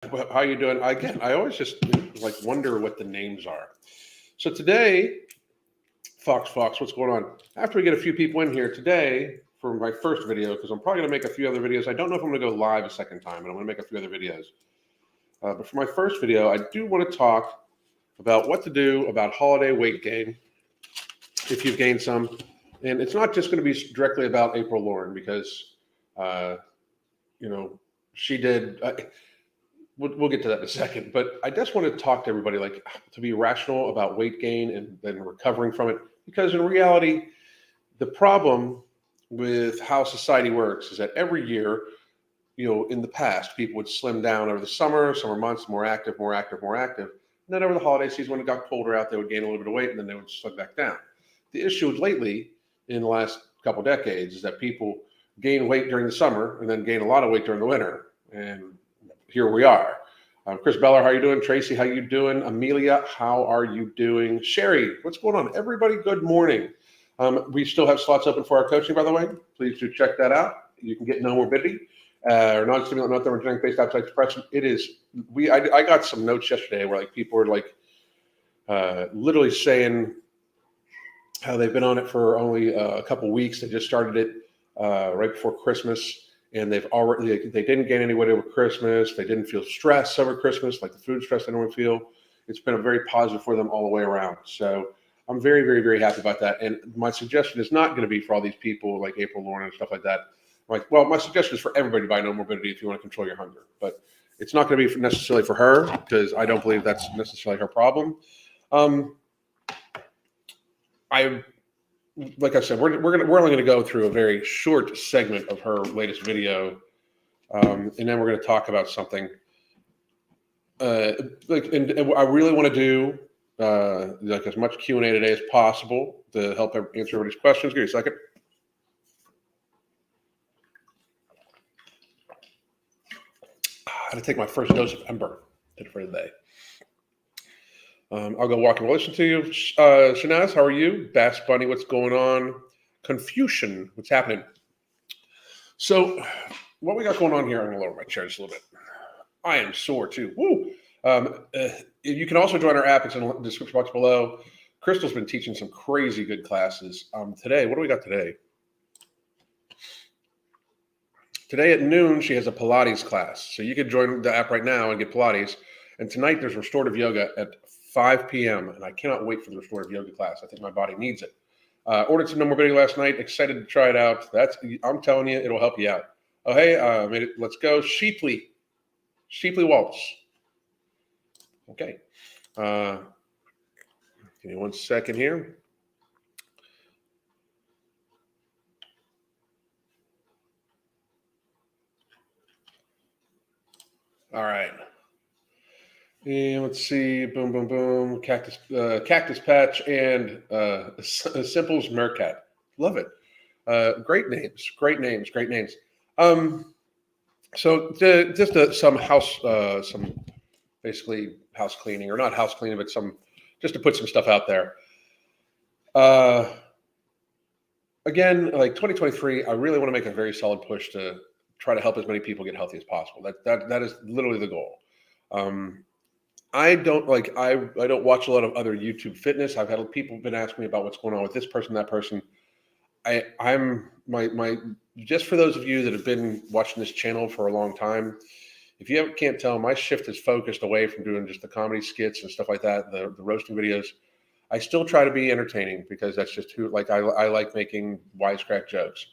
How you doing? Again, I always just like wonder what the names are. So today, Fox, what's going on? After we get a few people in here today for my first video, because I'm probably going to make a few other videos. I don't know if I'm going to go live a second time, and I'm going to make a few other videos. But for my first video, I do want to talk about what to do about holiday weight gain if you've gained some. And it's not just going to be directly about April Lauren because, uh, she did. We'll get to that in a second, but I just want to talk to everybody, like, to be rational about weight gain and then recovering from it, because in reality, the problem with how society works is that every year, in the past, people would slim down over the summer months, more active, more active, more active. And then over the holiday season, when it got colder out, they would gain a little bit of weight and then they would slip back down. The issue lately, in the last couple decades, is that people gain weight during the summer and then gain a lot of weight during the winter. And here we are. Chris Beller, how you doing? Tracy, how you doing? Amelia, how are you doing? Sherry, what's going on? Everybody, good morning. We still have slots open for our coaching, by the way. Please do check that out. You can get no morbidity or non-stimulant, non-thermogenic-based outside suppression. It is. I got some notes yesterday where like people were like literally saying how they've been on it for only a couple weeks. They just started it right before Christmas. And they didn't gain any weight over Christmas. They didn't feel stress over Christmas, like the food stress they normally feel. It's been a very positive for them all the way around. So I'm very, very, very happy about that. And my suggestion is not going to be for all these people like April Lauren and stuff like that. My suggestion is for everybody to buy No Morbidity if you want to control your hunger. But it's not going to be necessarily for her because I don't believe that's necessarily her problem. Like I said, we're only going to go through a very short segment of her latest video, and then we're going to talk about something. And I really want to do like as much Q&A today as possible to help answer everybody's questions. Give me a second. I had to take my first dose of Ember for the day. I'll go walk and listen to you. Shanaz, how are you? Bass Bunny, what's going on? Confusion, what's happening? So, what we got going on here, I'm going to lower my chair just a little bit. I am sore too. Woo! You can also join our app. It's in the description box below. Crystal's been teaching some crazy good classes. Today, what do we got today? Today at noon, she has a Pilates class. So you can join the app right now and get Pilates. And tonight, there's restorative yoga at 5 p.m. And I cannot wait for the restorative yoga class. I think my body needs it. Ordered some No Morbidity last night. Excited to try it out. I'm telling you, it'll help you out. Oh, hey, let's go. Sheepley Waltz. Okay. Give me 1 second here. All right. And let's see, boom, boom, boom, Cactus Patch, and Simple's Mercat. Love it. Great names. So some basically house cleaning, or not house cleaning, but just to put some stuff out there. Again, like 2023, I really want to make a very solid push to try to help as many people get healthy as possible. That is literally the goal. I don't watch a lot of other YouTube fitness. I've had people been asking me about what's going on with this person, that person. I'm just for those of you that have been watching this channel for a long time, if you can't tell, my shift is focused away from doing just the comedy skits and stuff like that, the roasting videos. I still try to be entertaining because that's just who, like, I like making wisecrack jokes.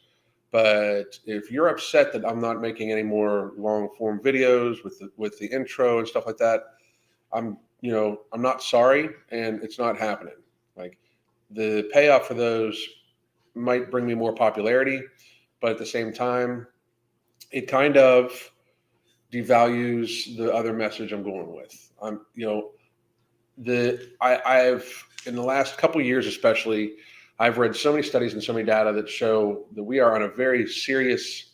But if you're upset that I'm not making any more long form videos with the intro and stuff like that, I'm not sorry, and it's not happening. Like, the payoff for those might bring me more popularity, but at the same time, it kind of devalues the other message I'm going with. I've in the last couple of years, especially, I've read so many studies and so many data that show that we are on a very serious,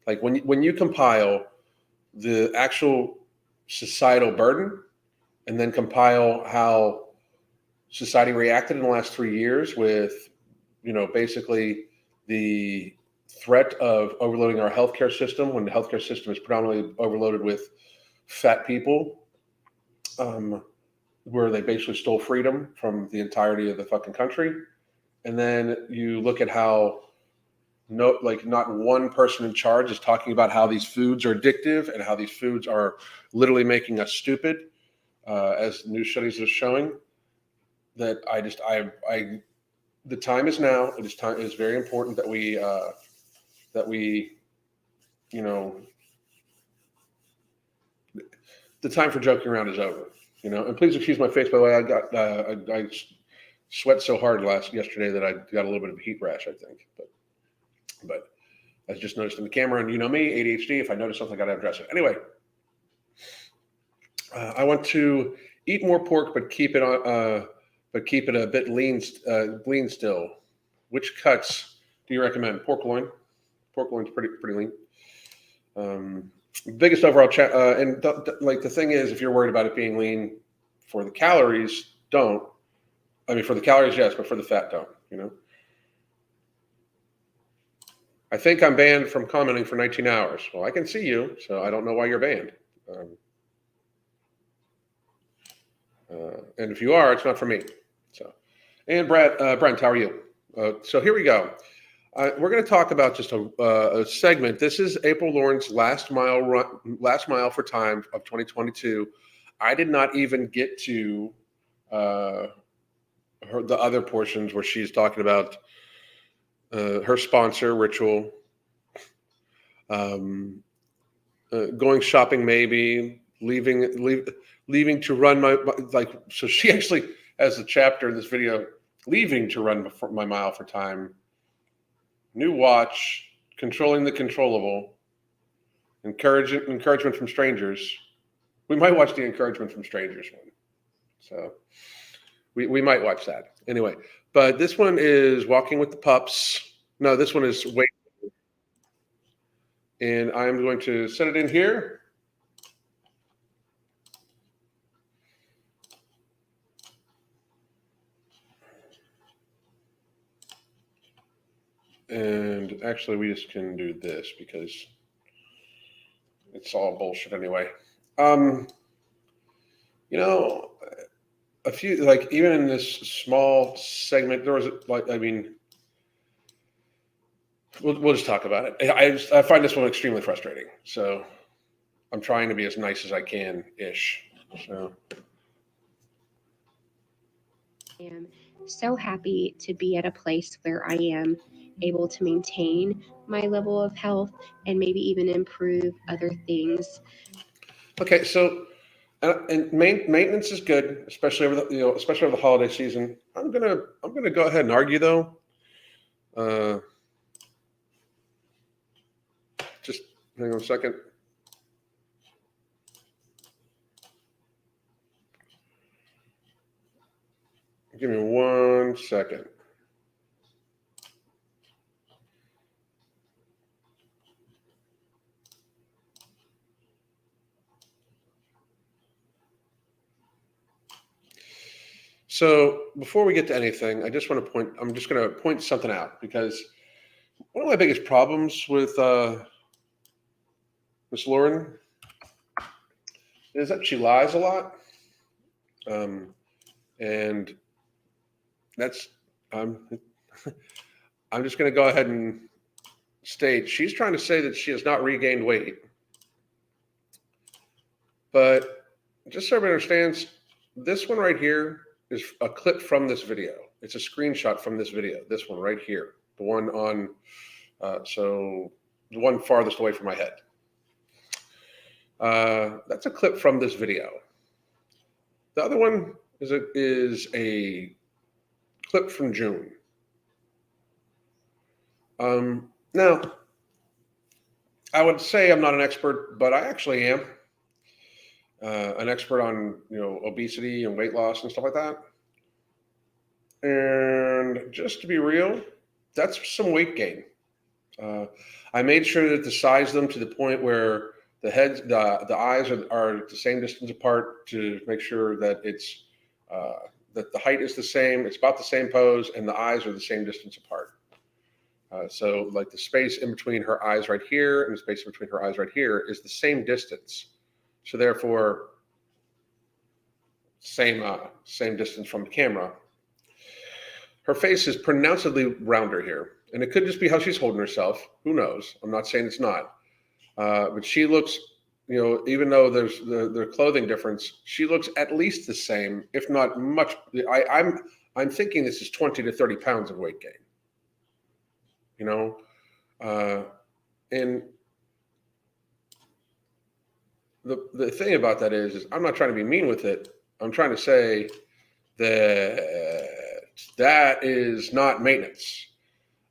like when you compile the actual societal burden and then compile how society reacted in the last 3 years with, basically the threat of overloading our healthcare system, when the healthcare system is predominantly overloaded with fat people, where they basically stole freedom from the entirety of the fucking country. And then you look at how not one person in charge is talking about how these foods are addictive and how these foods are literally making us stupid, as new studies are showing. That the time is now. It is very important that we the time for joking around is over. And please excuse my face, by the way. I sweat so hard yesterday that I got a little bit of a heat rash, I think. But I just noticed in the camera, and you know me, ADHD. If I notice something, I got to address it. Anyway, I want to eat more pork, but keep it a bit lean still. Which cuts do you recommend? Pork loin. Pork loin's pretty lean. Biggest overall and the thing is, if you're worried about it being lean, for the calories, don't. I mean, for the calories, yes, but for the fat, don't. I think I'm banned from commenting for 19 hours. Well, I can see you, so I don't know why you're banned. And if you are, it's not for me. So, and Brent, how are you? So here we go. We're going to talk about just a segment. This is April Lauren's last mile for time of 2022. I did not even get to the other portions where she's talking about her sponsor, Ritual, going shopping, maybe leaving to run my So she actually has a chapter in this video, leaving to run my mile for time. New watch, controlling the controllable, encouragement from strangers. We might watch the encouragement from strangers one. So we might watch that. Anyway, but this one is walking with the pups. No, this one is wait. And I'm going to set it in here. And actually, we just can do this because it's all bullshit anyway. A few, even in this small segment, there was we'll just talk about it. I find this one extremely frustrating. So I'm trying to be as nice as I can ish. So I am so happy to be at a place where I am able to maintain my level of health and maybe even improve other things. Okay, so and maintenance is good, especially over the holiday season. I'm gonna go ahead and argue though. Just hang on a second. Give me 1 second. So before we get to anything, I'm just going to point something out, because one of my biggest problems with Miss Lauren is that she lies a lot. And that's, I'm just going to go ahead and state, she's trying to say that she has not regained weight. But just so everybody understands, this one right here is a clip from this video. It's a screenshot from this video. This one right here, the one on, so the one farthest away from my head. That's a clip from this video. The other one is a clip from June. Now, I would say I'm not an expert, but I actually am. An expert on obesity and weight loss and stuff like that. And just to be real, that's some weight gain. I made sure to size them to the point where the heads, the eyes are the same distance apart, to make sure that it's that the height is the same, it's about the same pose, and the eyes are the same distance apart. So the space in between her eyes right here and the space in between her eyes right here is the same distance. So therefore, same distance from the camera. Her face is pronouncedly rounder here, and it could just be how she's holding herself. Who knows? I'm not saying it's not, but she looks, even though there's the clothing difference, she looks at least the same, if not much. I'm thinking this is 20 to 30 pounds of weight gain. And the thing about that is I'm not trying to be mean with it. I'm trying to say that is not maintenance.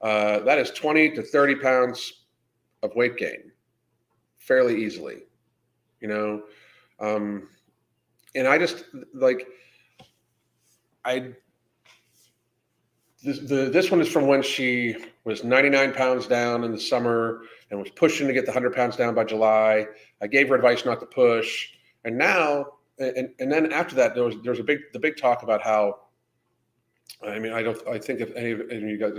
That is 20 to 30 pounds of weight gain fairly easily, and I just this one is from when she was 99 pounds down in the summer and was pushing to get the 100 pounds down by July. I gave her advice not to push, and now and then after that there's the big talk about how, I think if any of you guys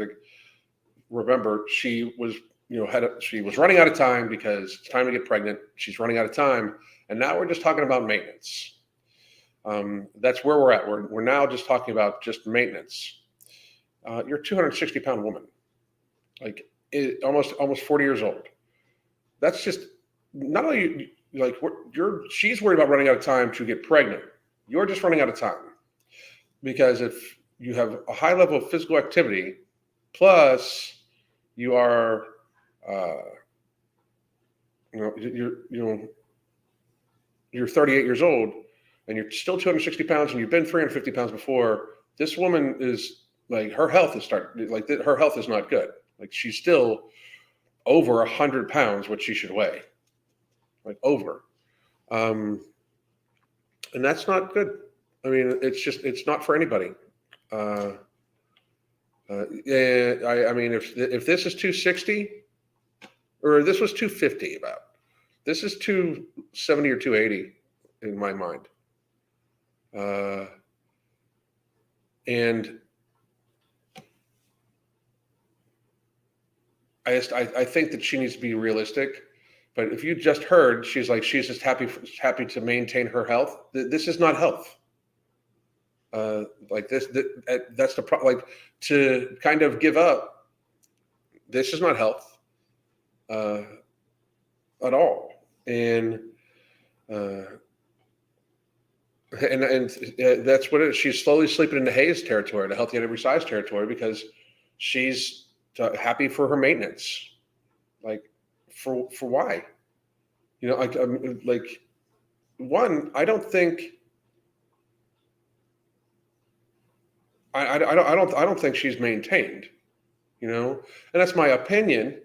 remember, she was she was running out of time because it's time to get pregnant. She's running out of time, and now we're just talking about maintenance. That's where we're at. We're now just talking about just maintenance. You're a 260-pound woman, almost 40 years old. That's just not only she's worried about running out of time to get pregnant. You're just running out of time because if you have a high level of physical activity, plus you are, you're 38 years old and you're still 260 pounds and you've been 350 pounds before. This woman is her health is her health is not good. She's still over 100 pounds, what she should weigh, over. And that's not good. It's not for anybody. If this is 260 or this was 250 this is 270 or 280 in my mind. And I think that she needs to be realistic, but if you just heard, she's just happy to maintain her health. This is not health. That's the problem. To kind of give up, this is not health at all. And that's what it is. She's slowly sleeping into Hayes territory, the healthy at every size territory, because she's happy for her maintenance. For why? One, I don't think. I don't think she's maintained, and that's my opinion,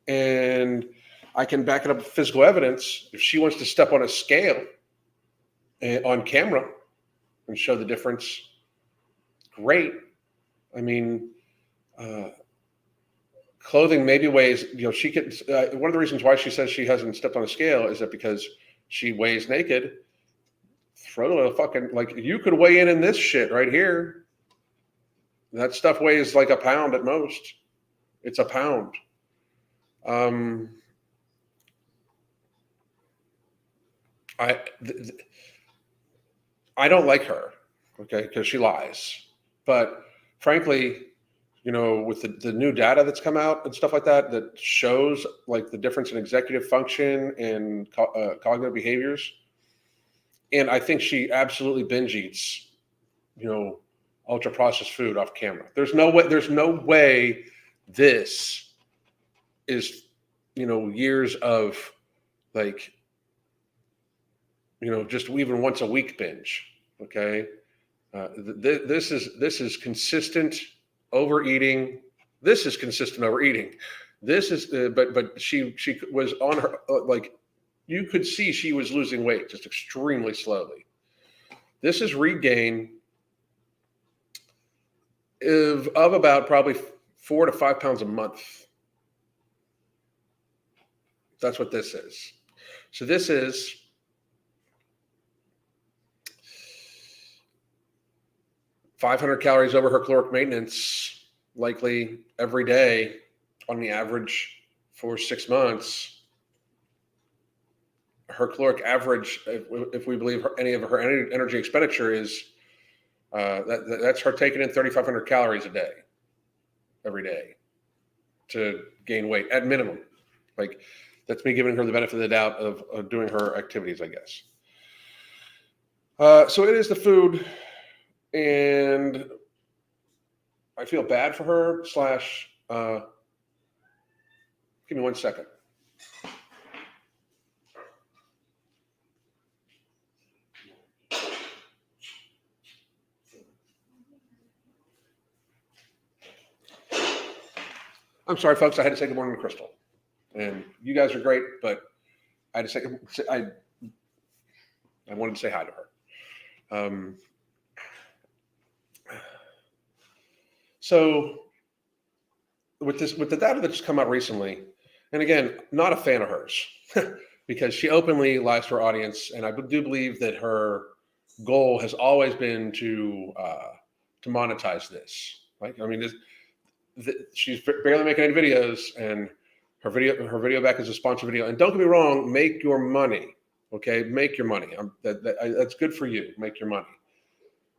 and I can back it up with physical evidence. If she wants to step on a scale on camera and show the difference, great. Clothing maybe weighs, she could, one of the reasons why she says she hasn't stepped on a scale is that because she weighs naked. Throw a fucking, you could weigh in this shit right here. That stuff weighs like a pound at most. It's a pound. I don't like her, okay, because she lies. But frankly, with the new data that's come out and stuff like that shows the difference in executive function and cognitive behaviors. And I think she absolutely binge eats, ultra processed food off camera. There's no way this is, years of just even once a week binge. Okay. This is consistent overeating. This is consistent overeating. This is, but she was on her, you could see she was losing weight just extremely slowly. This is regain of about probably 4 to 5 pounds a month. That's what this is. So this is 500 calories over her caloric maintenance, likely every day on the average for 6 months. her caloric average, if we believe any of her energy expenditure, is that's her taking in 3,500 calories a day, every day, to gain weight at minimum. Like, that's me giving her the benefit of the doubt of doing her activities, I guess. So it is the food, and I feel bad for her. Give me 1 second. I'm sorry, folks. I had to say good morning to Crystal, and you guys are great, but I had to say I wanted to say hi to her. So with the data that's come out recently, and again, not a fan of hers because she openly lies to her audience, and I do believe that her goal has always been to monetize this. Like, I mean, she's barely making any videos, and her video back is a sponsored video. And don't get me wrong, make your money, okay? Make your money. That's good for you. Make your money,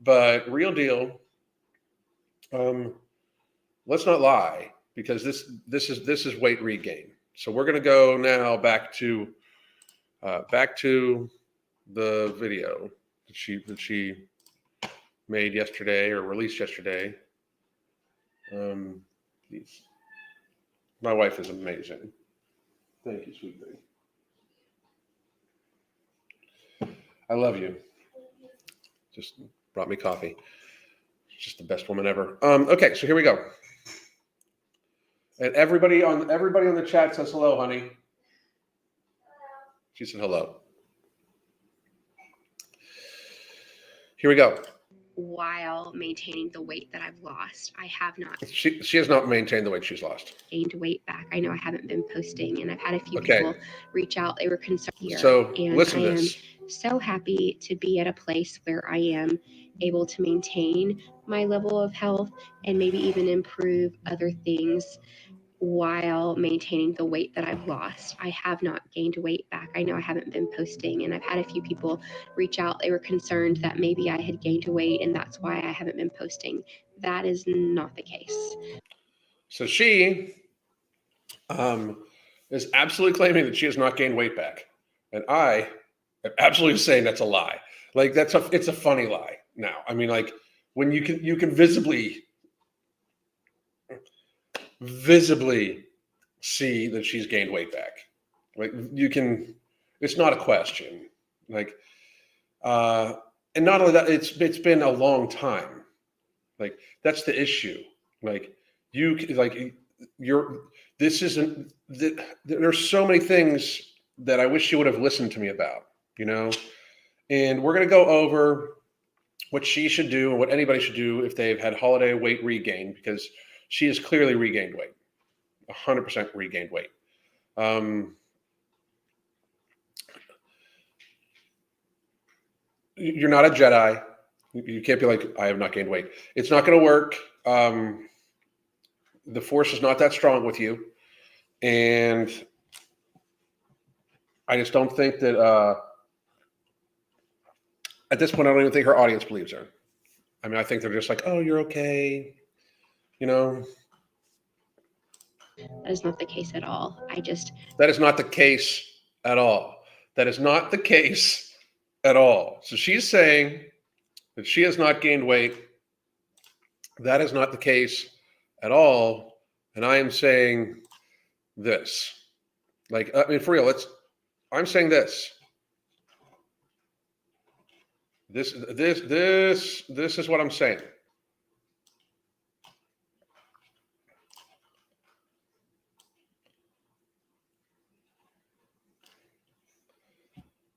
but real deal. Let's not lie, because this is weight regain. So we're going to go now back to the video that she made yesterday, or released yesterday. My wife is amazing. Thank you, sweet thing. I love you. Just brought me coffee. Just the best woman ever. Okay, so here we go. And everybody on the chat says hello, honey. She said hello. Here we go. While maintaining the weight that I've lost, I have not. She has not maintained the weight she's lost. Gained weight back. I know I haven't been posting, and I've had a few Okay. people reach out. They were concerned here. So and listen to I am this. so happy to be at a place where I am able to maintain my level of health and maybe even improve other things while maintaining the weight that I've lost. I have not gained weight back. I know I haven't been posting, and I've had a few people reach out. They were concerned that maybe I had gained weight, and that's why I haven't been posting. That is not the case. So she is absolutely claiming that she has not gained weight back, and I am absolutely saying that's a lie. Like, it's a funny lie. Now, I mean, like, when you can visibly see that she's gained weight back. Like, it's not a question. Like, and not only that, it's been a long time. Like, that's the issue. Like, there's so many things that I wish she would have listened to me about, and we're going to go over what she should do and what anybody should do if they've had holiday weight regain, because she has clearly regained weight, 100% regained weight. You're not a Jedi. You can't be like, I have not gained weight. It's not going to work. The force is not that strong with you. And I just don't think that, at this point, I don't even think her audience believes her. I mean, I think they're just like, oh, you're okay. That is not the case at all. That is not the case at all. That is not the case at all. So she's saying that she has not gained weight. That is not the case at all. And I am saying this. Like, I mean, for real, I'm saying this. This is what I'm saying.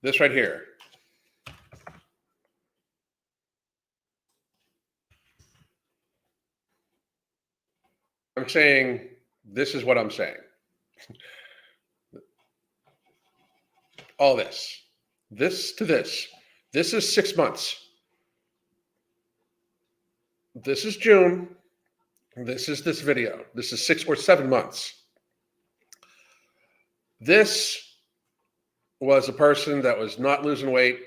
This right here. I'm saying this is what I'm saying. All this to this. This is 6 months. This is June. This is this video. This is 6 or 7 months. This was a person that was not losing weight,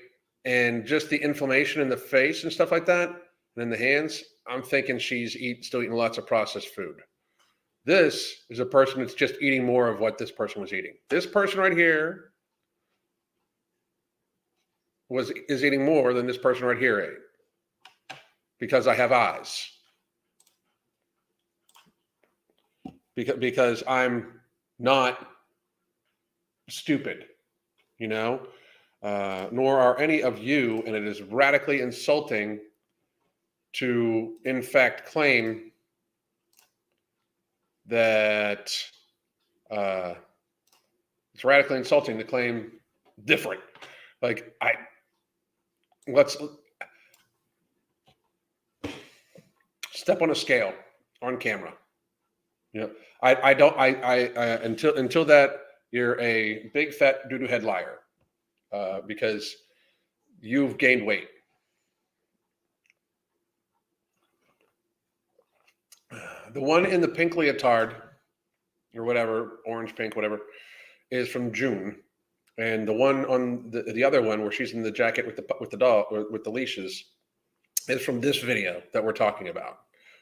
and just the inflammation in the face and stuff like that, and in the hands, I'm thinking she's still eating lots of processed food. This is a person that's just eating more of what this person was eating. This person right here is eating more than this person right here ate, because I have eyes. Because I'm not stupid, you know, nor are any of you, and it is radically insulting to, in fact, claim that it's radically insulting to claim different. Like, let's step on a scale on camera. You know, until that, you're a big fat doo-doo head liar, because you've gained weight. The one in the pink leotard, or whatever, orange, pink, whatever, is from June, and the one on the other one where she's in the jacket with the dog, with the leashes, is from this video that we're talking about.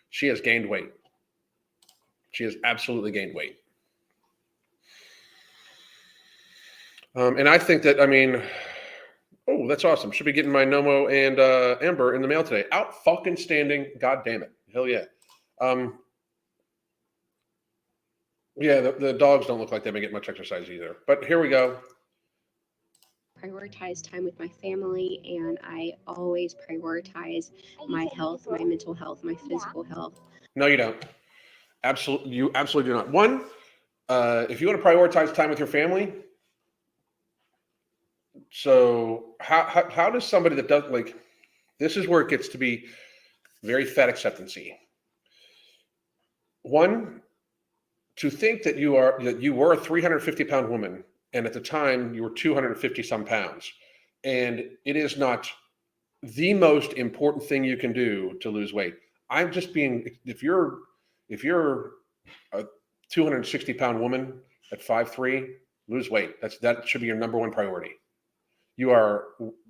She has gained weight. She has absolutely gained weight. And I think that, I mean, oh, that's awesome. Should be getting my Nomo and Ember in the mail today. Out fucking standing. God damn it. Hell yeah. Yeah, the dogs don't look like they've been getting much exercise either. But here we go. Prioritize time with my family, and I always prioritize my health, my mental health, my physical health. No, you don't. You absolutely do not. One, if you want to prioritize time with your family, so how does somebody that does, like, this is where it gets to be very fat acceptancy. One, to think that you were a 350-pound woman, and at the time you were 250 some pounds, and it is not the most important thing you can do to lose weight. I'm just being, if you're a 260-pound woman at 5'3", lose weight. That should be your number one priority. You are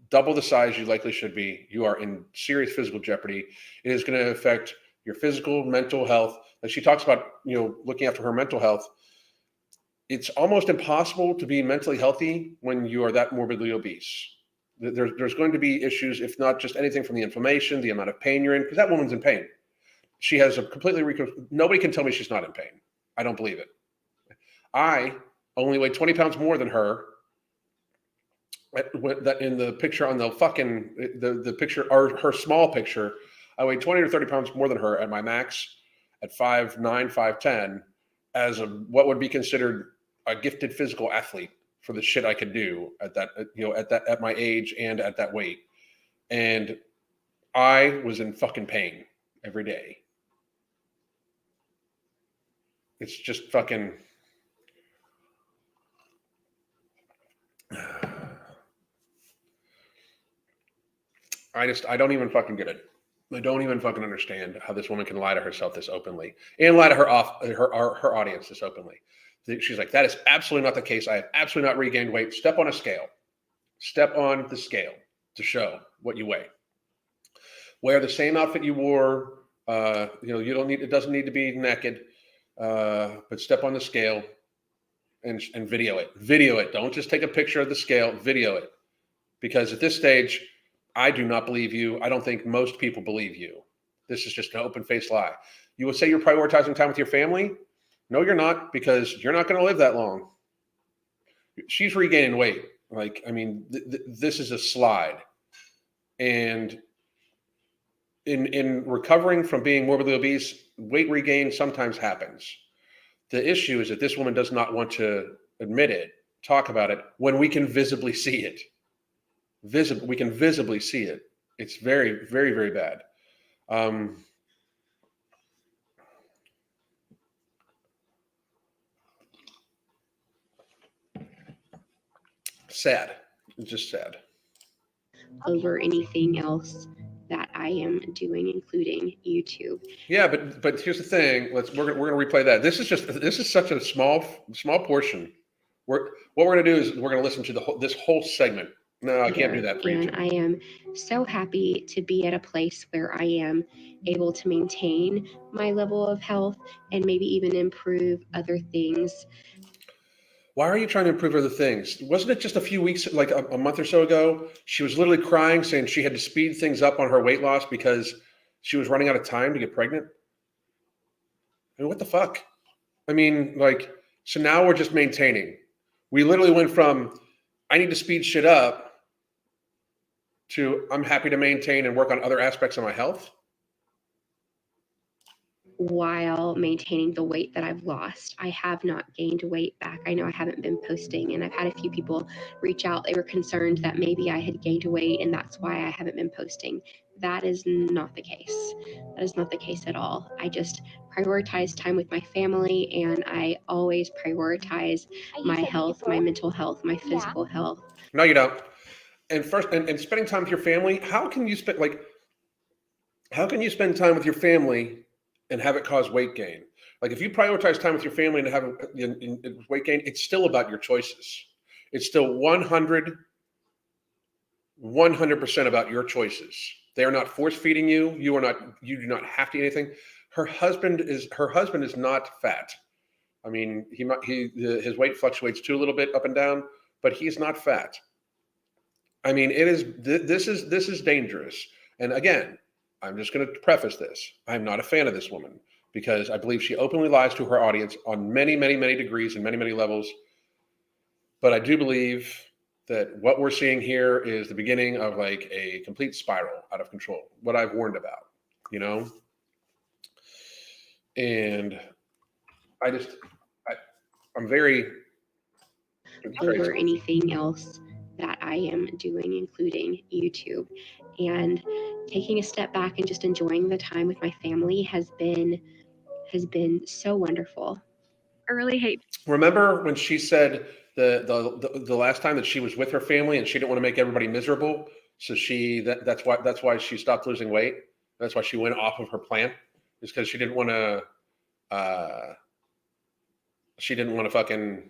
double the size you likely should be. You are in serious physical jeopardy. It is going to affect your physical, mental health. Like she talks about, looking after her mental health. It's almost impossible to be mentally healthy when you are that morbidly obese. There's going to be issues, if not just anything from the inflammation, the amount of pain you're in, because that woman's in pain. She has a nobody can tell me she's not in pain. I don't believe it. I only weigh 20 pounds more than her. In the picture on the picture, or her small picture, I weigh 20 or 30 pounds more than her at my max at 5'9", 5'10", as what would be considered a gifted physical athlete for the shit I could do at my age and at that weight. And I was in fucking pain every day. It's just fucking. I don't even fucking get it. I don't even fucking understand how this woman can lie to herself this openly and lie to her audience this openly. She's like, that is absolutely not the case. I have absolutely not regained weight. Step on a scale. Step on the scale to show what you weigh. Wear the same outfit you wore. You don't need. It doesn't need to be naked. But step on the scale and video it. Video it. Don't just take a picture of the scale. Video it. Because at this stage, I do not believe you. I don't think most people believe you. This is just an open-faced lie. You will say you're prioritizing time with your family. No, you're not, because you're not going to live that long. She's regaining weight. Like, I mean, this is a slide. And in recovering from being morbidly obese, weight regain sometimes happens. The issue is that this woman does not want to admit it, talk about it, when we can visibly see it. We can visibly see it. It's very, very, very bad. Sad. It's just sad. Over anything else that I am doing, including YouTube. Yeah, but here's the thing. We're gonna replay that. This is such a small portion. what we're going to do is we're going to listen to this whole segment. No, I can't do that for you. And I am so happy to be at a place where I am able to maintain my level of health and maybe even improve other things. Why are you trying to improve other things? Wasn't it just a few weeks, like a month or so ago, she was literally crying, saying she had to speed things up on her weight loss because she was running out of time to get pregnant? I mean, what the fuck? I mean, like, so now we're just maintaining. We literally went from, I need to speed shit up, to I'm happy to maintain and work on other aspects of my health. While maintaining the weight that I've lost. I have not gained weight back. I know I haven't been posting, and I've had a few people reach out. They were concerned that maybe I had gained weight and that's why I haven't been posting. That is not the case. That is not the case at all. I just prioritize time with my family, and I always prioritize my health, my mental health, my physical health. No, you don't. And first, and spending time with your family, how can you spend time with your family and have it cause weight gain? Like, if you prioritize time with your family and have weight gain, it's still about your choices. It's still 100% about your choices. They are not force feeding you. You do not have to eat anything. Her husband is not fat. I mean, his weight fluctuates too a little bit up and down, but he's not fat. I mean, this is dangerous. And again, I'm just going to preface this. I'm not a fan of this woman because I believe she openly lies to her audience on many, many, many degrees and many, many levels. But I do believe that what we're seeing here is the beginning of like a complete spiral out of control, what I've warned about, you know? And I'm very over anything else that I am doing, including YouTube. And taking a step back and just enjoying the time with my family has been so wonderful. I really hate. Remember when she said the last time that she was with her family and she didn't want to make everybody miserable, so that's why she stopped losing weight. That's why she went off of her plan, is because she didn't want to fucking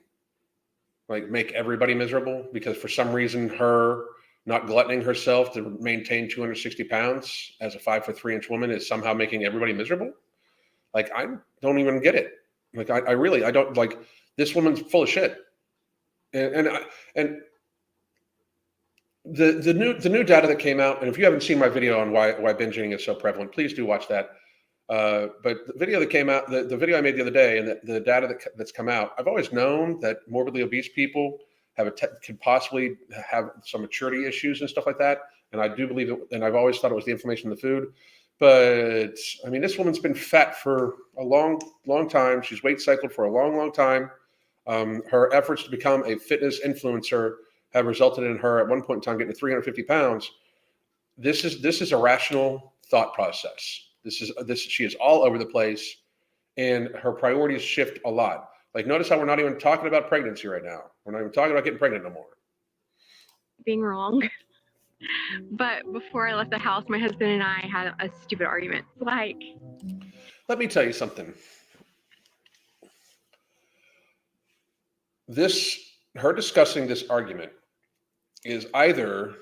like make everybody miserable, because for some reason her not gluttoning herself to maintain 260 pounds as a 5'3" woman is somehow making everybody miserable. Like, I don't even get it. Like, I really don't. Like, this woman's full of shit. And the new data that came out, and if you haven't seen my video on why binge eating is so prevalent, please do watch that. But the video that came out, the video I made the other day, and the data that's come out, I've always known that morbidly obese people could possibly have some maturity issues and stuff like that. And I do believe it, and I've always thought it was the inflammation in the food. But I mean, this woman's been fat for a long, long time. She's weight cycled for a long, long time. Her efforts to become a fitness influencer have resulted in her at one point in time getting to 350 pounds. This is a rational thought process. She is all over the place, and her priorities shift a lot. Like, notice how we're not even talking about pregnancy right now. We're not even talking about getting pregnant no more. Being wrong. But before I left the house, my husband and I had a stupid argument. Like, let me tell you something. Her discussing this argument is either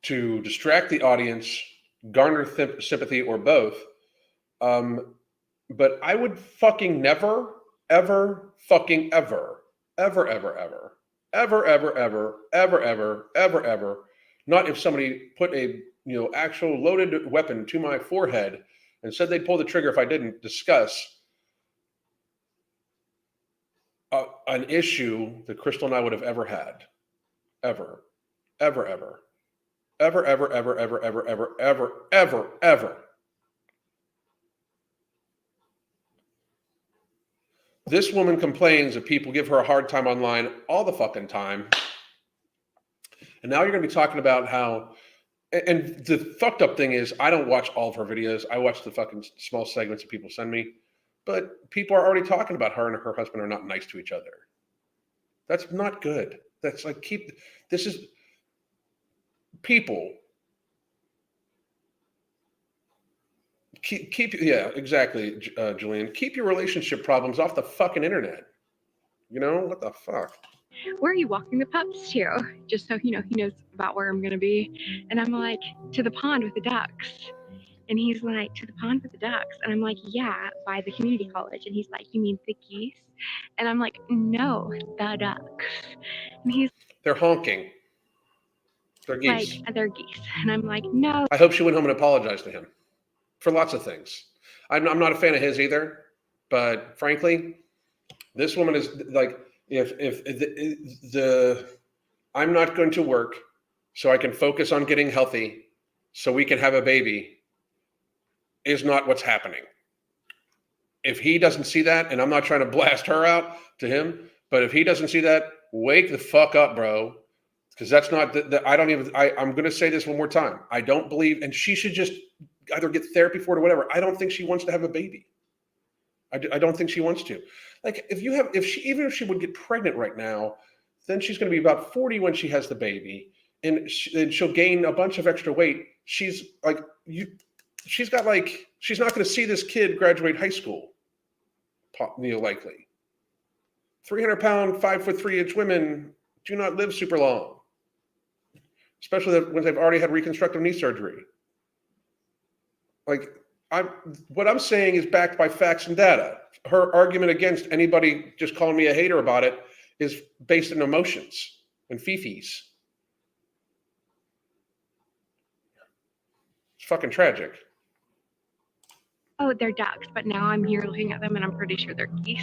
to distract the audience, garner sympathy, or both. But I would fucking never, ever, fucking ever, ever, ever, ever, ever, ever, ever, ever, ever, ever, ever, not if somebody put a actual loaded weapon to my forehead and said they'd pull the trigger if I didn't, discuss an issue that Crystal and I would have ever had. Ever. Ever, ever. Ever, ever, ever, ever, ever, ever, ever, ever, ever. This woman complains that people give her a hard time online all the fucking time. And now you're going to be talking about how, and the fucked up thing is, I don't watch all of her videos. I watch the fucking small segments that people send me. But people are already talking about her and her husband are not nice to each other. That's not good. That's like, people. Yeah, exactly, Julian. Keep your relationship problems off the fucking internet. What the fuck? where are you walking the pups to? Just so, he knows about where I'm going to be. And I'm like, to the pond with the ducks. And he's like, to the pond with the ducks. And I'm like, yeah, by the community college. And he's like, you mean the geese? And I'm like, no, the ducks. And he's They're honking. They're like, geese. they're geese. And I'm like, no. I hope she went home and apologized to him for lots of things. I'm not a fan of his either, but frankly, this woman is like, if I'm not going to work so I can focus on getting healthy so we can have a baby is not what's happening. If he doesn't see that, and I'm not trying to blast her out to him, but if he doesn't see that, wake the fuck up, bro. Because that's not I'm going to say this one more time. I don't believe, and she should just either get therapy for it or whatever. I don't think she wants to have a baby. I don't think she wants to. Like, even if she would get pregnant right now, then she's going to be about 40 when she has the baby, and she'll gain a bunch of extra weight. She's not going to see this kid graduate high school, likely. 300-pound, 5'3" women do not live super long, especially when they've already had reconstructive knee surgery. What I'm saying is backed by facts and data. Her argument against anybody just calling me a hater about it is based on emotions and fifis. It's fucking tragic. Oh, they're ducks. But now I'm here looking at them and I'm pretty sure they're geese.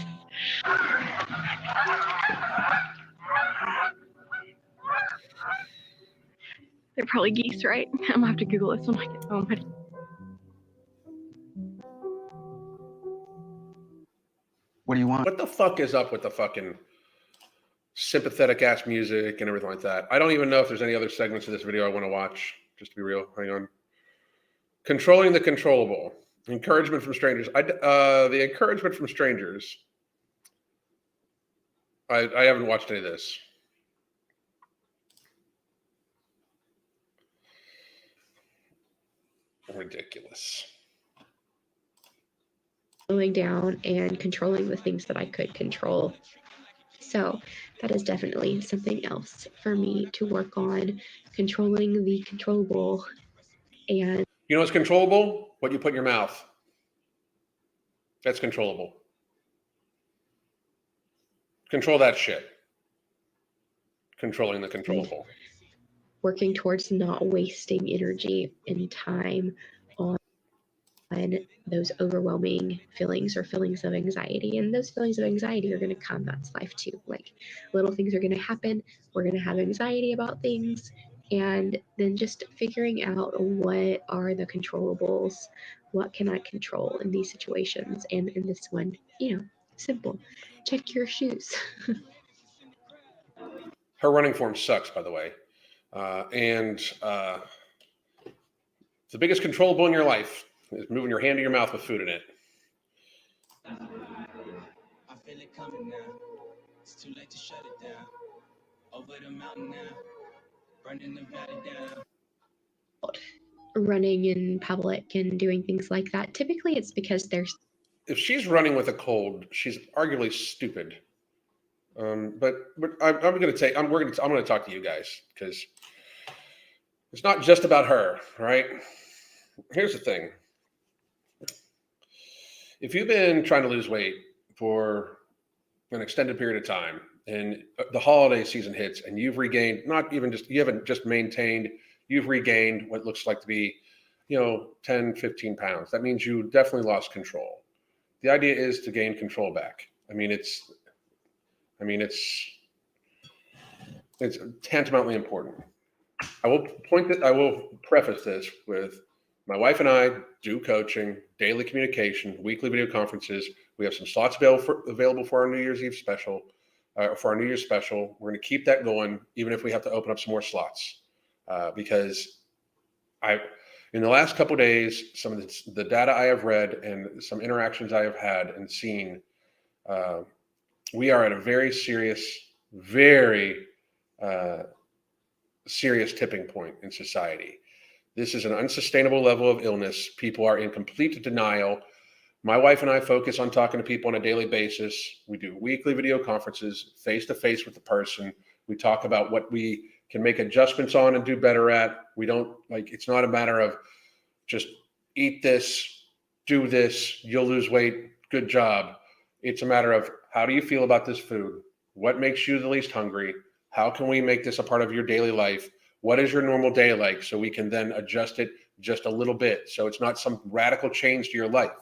They're probably geese, right? I'm gonna have to Google this when I get home. What do you want? What the fuck is up with the fucking sympathetic ass music and everything like that? I don't even know if there's any other segments of this video I want to watch, just to be real. Hang on. Controlling the controllable. Encouragement from strangers. The encouragement from strangers. I haven't watched any of this. Ridiculous. Slowing down and controlling the things that I could control. So that is definitely something else for me to work on, controlling the controllable. And you know what's controllable? What you put in your mouth. That's controllable. Control that shit. Controlling the controllable. Working towards not wasting energy and time on those overwhelming feelings or feelings of anxiety. And those feelings of anxiety are going to come. That's life too. Like, little things are going to happen. We're going to have anxiety about things. And then just figuring out what are the controllables, what can I control in these situations. And in this one, simple. Check your shoes. Her running form sucks, by the way. The biggest controllable in your life is moving your hand to your mouth with food in it. I feel it coming now. It's too late to shut it down. Over the mountain now. Burning the valley down. Running in public and doing things like that. Typically, it's because if she's running with a cold, she's arguably stupid. But I'm going to talk to you guys because it's not just about her, right? Here's the thing. If you've been trying to lose weight for an extended period of time and the holiday season hits and you've regained, you haven't just maintained, you've regained what looks like to be, 10, 15 pounds. That means you definitely lost control. The idea is to gain control back. It's tantamountly important. I will preface this with my wife and I do coaching, daily communication, weekly video conferences. We have some slots available for our New Year's Eve special, for our New Year's special. We're going to keep that going, even if we have to open up some more slots, because in the last couple of days, some of the data I have read and some interactions I have had and seen, we are at a very serious tipping point in society. This is an unsustainable level of illness. People are in complete denial. My wife and I focus on talking to people on a daily basis. We do weekly video conferences, face to face with the person. We talk about what we can make adjustments on and do better at. We don't like, it's not a matter of just eat this, do this, you'll lose weight, good job. It's a matter of how do you feel about this food? What makes you the least hungry? How can we make this a part of your daily life? What is your normal day like? So we can then adjust it just a little bit. So it's not some radical change to your life.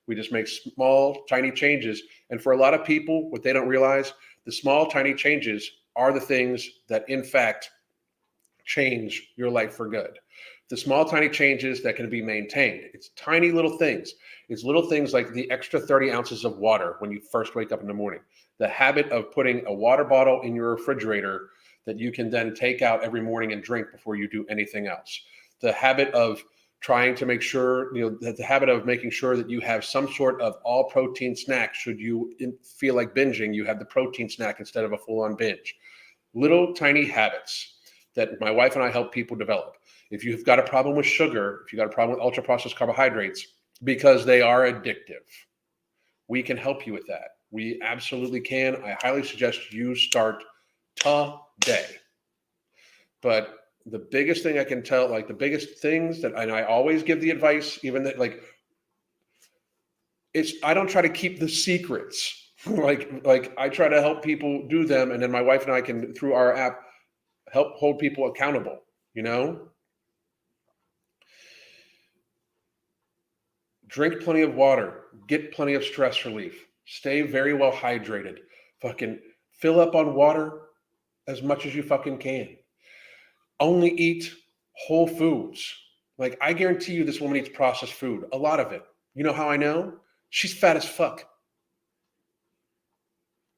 We just make small, tiny changes. And for a lot of people, what they don't realize, the small, tiny changes are the things that, in fact, change your life for good. The small, tiny changes that can be maintained. It's tiny little things. It's little things like the extra 30 ounces of water when you first wake up in the morning. The habit of putting a water bottle in your refrigerator that you can then take out every morning and drink before you do anything else. The habit of trying to make sure, the habit of making sure that you have some sort of all protein snack. Should you feel like binging, you have the protein snack instead of a full-on binge. Little tiny habits that my wife and I help people develop. If you've got a problem with sugar, if you've got a problem with ultra-processed carbohydrates, because they are addictive, we can help you with that. We absolutely can. I highly suggest you start today. But the biggest thing I can tell, like the biggest things that, and I always give the advice, even that, like, I don't try to keep the secrets. like I try to help people do them. And then my wife and I can, through our app, help hold people accountable, Drink plenty of water, get plenty of stress relief, stay very well hydrated, fucking fill up on water as much as you fucking can. Only eat whole foods. Like, I guarantee you this woman eats processed food, a lot of it. You know how I know? She's fat as fuck.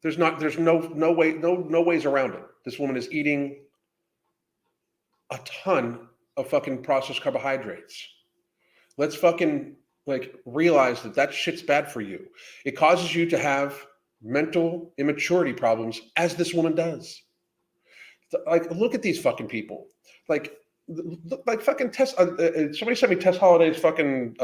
There's no ways around it. This woman is eating a ton of fucking processed carbohydrates. Let's fucking realize that shit's bad for you. It causes you to have mental immaturity problems, as this woman does. Look at these fucking people. Fucking Tess. Somebody sent me Tess Holliday's fucking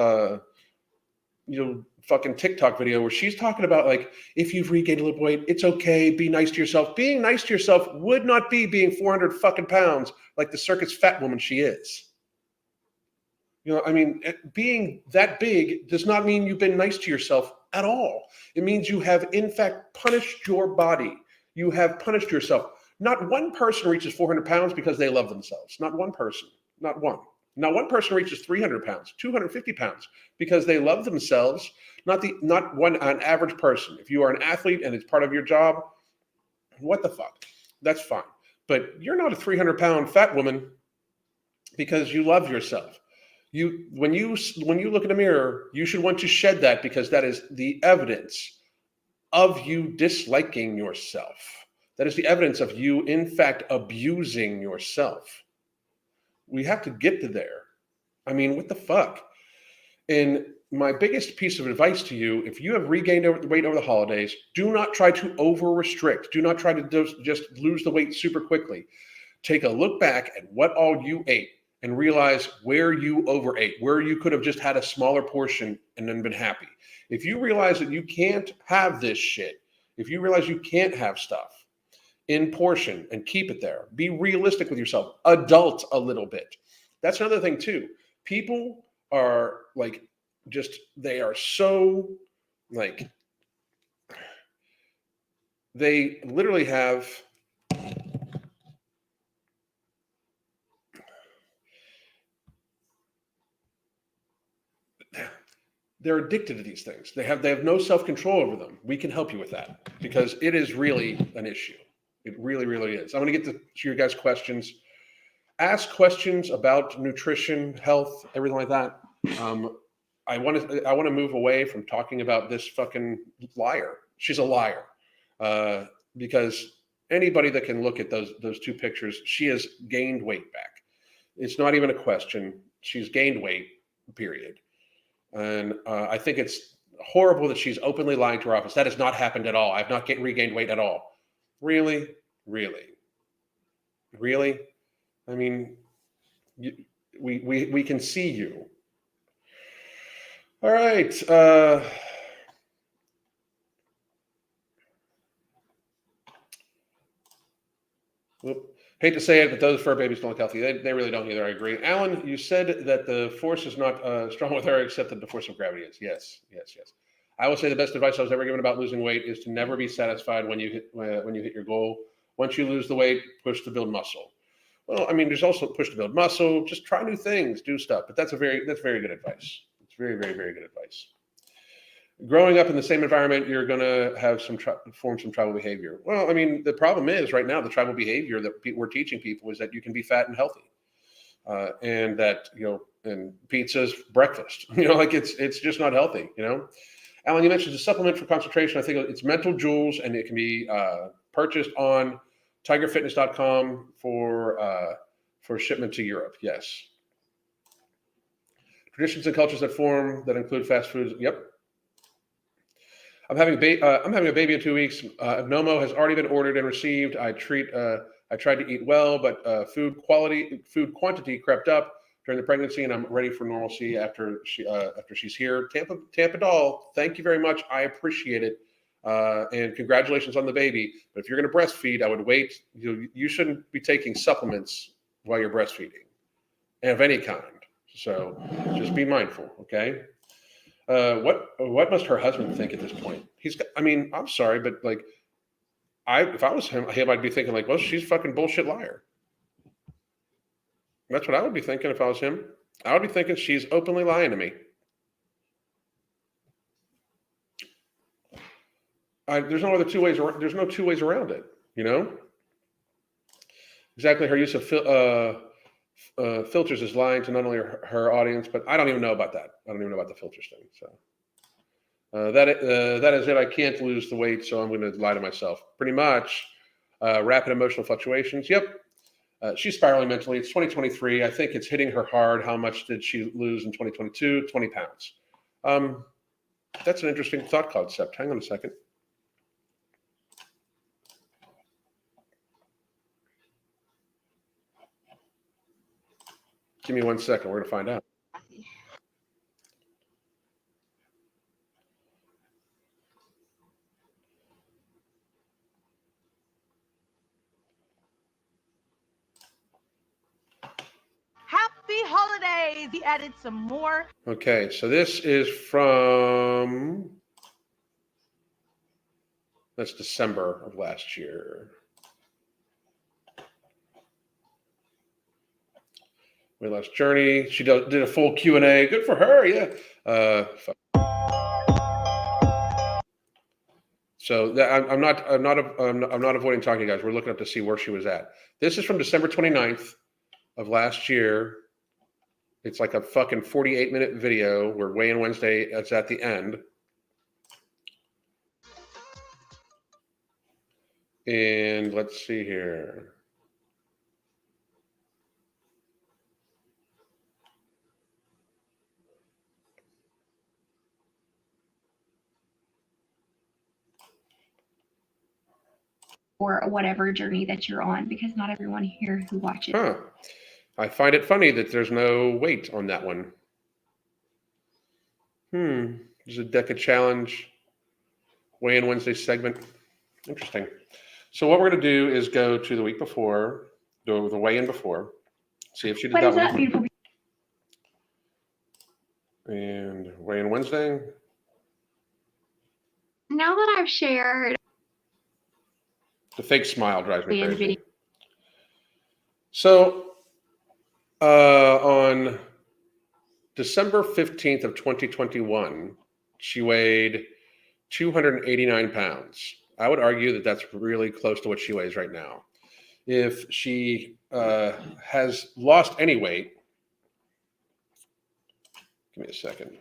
fucking TikTok video where she's talking about, if you've regained a little weight, it's okay. Be nice to yourself. Being nice to yourself would not be being 400 fucking pounds like the circus fat woman she is. Being that big does not mean you've been nice to yourself at all. It means you have, in fact, punished your body. You have punished yourself. Not one person reaches 400 pounds because they love themselves. Not one person. Not one. Not one person reaches 300 pounds, 250 pounds because they love themselves. Not an average person. If you are an athlete and it's part of your job, what the fuck? That's fine. But you're not a 300-pound fat woman because you love yourself. When you look in the mirror, you should want to shed that, because that is the evidence of you disliking yourself. That is the evidence of you, in fact, abusing yourself. We have to get to there. What the fuck? And my biggest piece of advice to you, if you have regained weight over the holidays, do not try to over-restrict. Do not try to just lose the weight super quickly. Take a look back at what all you ate and realize where you overate, where you could have just had a smaller portion and then been happy. If you realize that you can't have this shit, if you realize you can't have stuff in portion and keep it there, be realistic with yourself, adult a little bit. That's another thing too. People are they are so they literally have they're addicted to these things. They have no self-control over them. We can help you with that, because it is really an issue. It really, really is. I'm going to get to your guys' questions. Ask questions about nutrition, health, everything like that. I want to move away from talking about this fucking liar. She's a liar, because anybody that can look at those two pictures, she has gained weight back. It's not even a question. She's gained weight, period. And I think it's horrible that she's openly lying to her office. That has not happened at all. I've not regained weight at all. Really? Really? Really? We can see you. All right. Oop. Hate to say it, but those fur babies don't look healthy. They really don't either. I agree. Alan, you said that the force is not strong with her, except that the force of gravity is. Yes. I will say the best advice I was ever given about losing weight is to never be satisfied when you hit your goal. Once you lose the weight, push to build muscle. Well, I mean, there's also push to build muscle. Just try new things, do stuff. But that's very good advice. It's very good advice. Growing up in the same environment, you're going to have form some tribal behavior. Well, I mean, the problem is right now the tribal behavior that we're teaching people is that you can be fat and healthy, and that and pizza's breakfast. Like it's just not healthy. Alan, you mentioned a supplement for concentration. I think it's Mental Jewels, and it can be purchased on tigerfitness.com for shipment to Europe. Yes. Traditions and cultures that include fast foods. Yep. I'm having a baby in 2 weeks. Nomo has already been ordered and received. I tried to eat well, but food quantity crept up during the pregnancy, and I'm ready for normalcy after she's here. Tampa doll, thank you very much. I appreciate it, and congratulations on the baby. But if you're going to breastfeed, I would wait. You shouldn't be taking supplements while you're breastfeeding, of any kind. So just be mindful, okay? What must her husband think at this point? I'm sorry, but like, if I was him, I'd be thinking like, well, she's a fucking bullshit liar. That's what I would be thinking if I was him. I would be thinking she's openly lying to me. There's no two ways around it. Exactly. Her use of filters is lying to not only her audience, but I don't even know about that. I don't even know about the filters thing. So. That is it. I can't lose the weight, so I'm going to lie to myself. Pretty much. Rapid emotional fluctuations. Yep. She's spiraling mentally. It's 2023. I think it's hitting her hard. How much did she lose in 2022? 20 pounds. That's an interesting thought concept. Hang on a second. Give me 1 second. We're going to find out. Happy holidays! He added some more. Okay, so this is that's December of last year. Weight loss journey. She did a full Q&A. Good for her. Yeah. So I'm not avoiding talking to you guys. We're looking up to see where she was at. This is from December 29th of last year. It's like a fucking 48-minute video where Weigh-In Wednesday is at the end. And let's see here. Or whatever journey that you're on, because not everyone here who watches. Huh. I find it funny that there's no weight on that one. There's a DECA challenge, Weigh-In Wednesday segment. Interesting. So what we're going to do is go to the week before, do the weigh-in before, see if she did What that is one. up, beautiful? And Weigh-In Wednesday. Now that I've shared The fake smile drives me the crazy. video. So on December 15th of 2021, she weighed 289 pounds. I would argue that that's really close to what she weighs right now. If she has lost any weight, give me a second,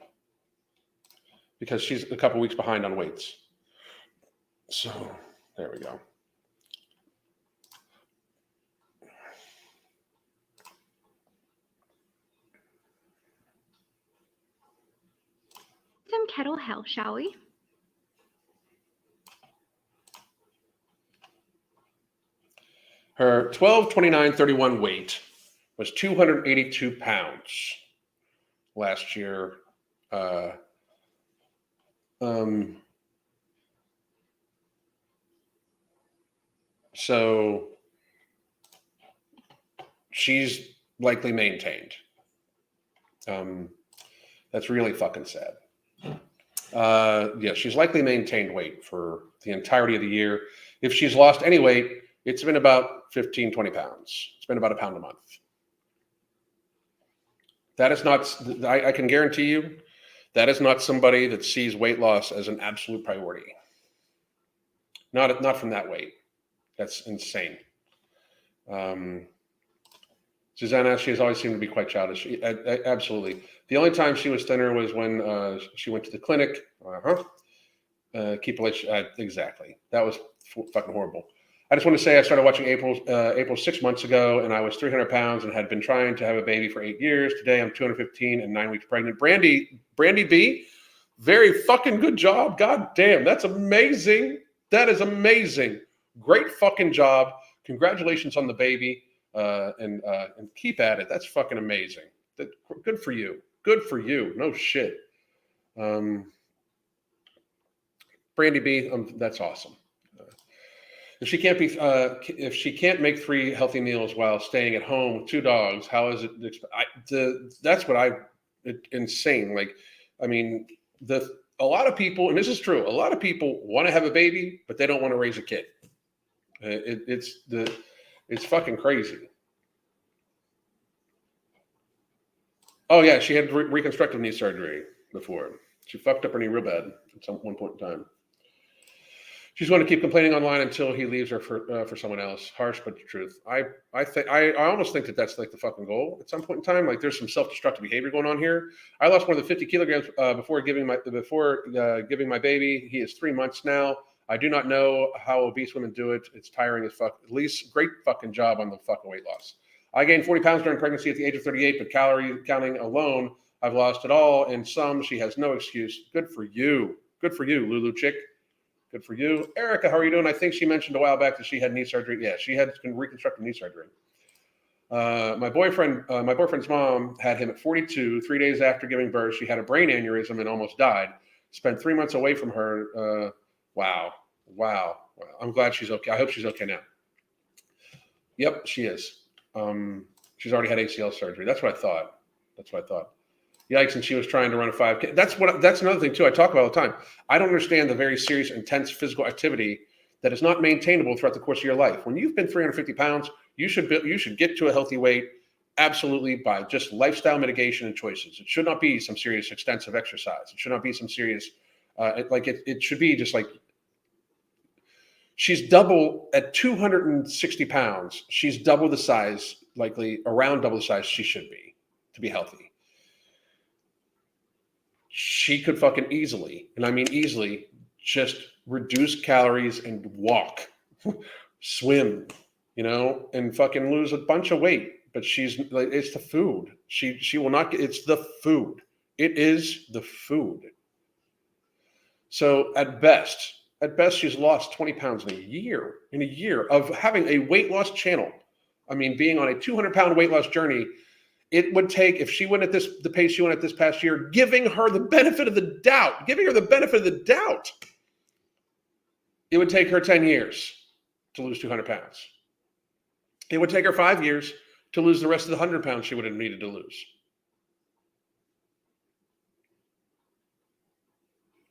because she's a couple weeks behind on weights. So there we go. Some kettle hell, shall we? Her 12/29/31 weight was 282 pounds last year. So she's likely maintained. That's really fucking sad. Yeah, she's likely maintained weight for the entirety of the year. If she's lost any weight, it's been about 15, 20 pounds. It's been about a pound a month. That is not, I can guarantee you, that is not somebody that sees weight loss as an absolute priority. Not from that weight. That's insane. Susanna, she has always seemed to be quite childish. Absolutely. The only time she was thinner was when she went to the clinic. Exactly. That was fucking horrible. I just want to say I started watching April 6 months ago, and I was 300 pounds and had been trying to have a baby for 8 years. Today I'm 215 and 9 weeks pregnant. Brandy B, very fucking good job. God damn, that's amazing. That is amazing. Great fucking job. Congratulations on the baby, and keep at it. That's fucking amazing. Good for you. Good for you. No shit. Brandy B, that's awesome. If she can't make 3 healthy meals while staying at home with 2 dogs, how is it? That's what insane. Like, I mean, a lot of people, and this is true, a lot of people want to have a baby, but they don't want to raise a kid. It's fucking crazy. Oh yeah, she had reconstructive knee surgery before. She fucked up her knee real bad at one point in time. She's going to keep complaining online until he leaves her for someone else. Harsh, but the truth. I almost think that's like the fucking goal at some point in time. Like there's some self-destructive behavior going on here. I lost more than 50 kilograms before giving my baby. He is 3 months now. I do not know how obese women do it. It's tiring as fuck. At least great fucking job on the fucking weight loss. I gained 40 pounds during pregnancy at the age of 38, but calorie counting alone, I've lost it all. And some, she has no excuse. Good for you. Good for you, Lulu chick. Good for you. Erica, how are you doing? I think she mentioned a while back that she had knee surgery. Yeah, she had reconstructive knee surgery. My boyfriend's mom had him at 42. 3 days after giving birth, she had a brain aneurysm and almost died. Spent 3 months away from her. Wow. I'm glad she's okay. I hope she's okay now. Yep, she is. She's already had ACL surgery. That's what I thought. Yikes, and she was trying to run a 5K. That's another thing too. I talk about all the time. I don't understand the very serious, intense physical activity that is not maintainable throughout the course of your life. When you've been 350 pounds, you should get to a healthy weight absolutely by just lifestyle mitigation and choices. It should not be some serious, extensive exercise. It should not be some serious, it should be just like, she's double at 260 pounds. She's double the size, likely around double the size she should be to be healthy. She could fucking easily, and I mean easily, just reduce calories and walk, swim, and fucking lose a bunch of weight. But she's like, it's the food. She will not get, it's the food. It is the food. So at best, she's lost 20 pounds in a year of having a weight loss channel. I mean, being on a 200-pound weight loss journey. It would take, if she went at the pace she went at this past year, giving her the benefit of the doubt, it would take her 10 years to lose 200 pounds. It would take her 5 years to lose the rest of the 100 pounds she would have needed to lose.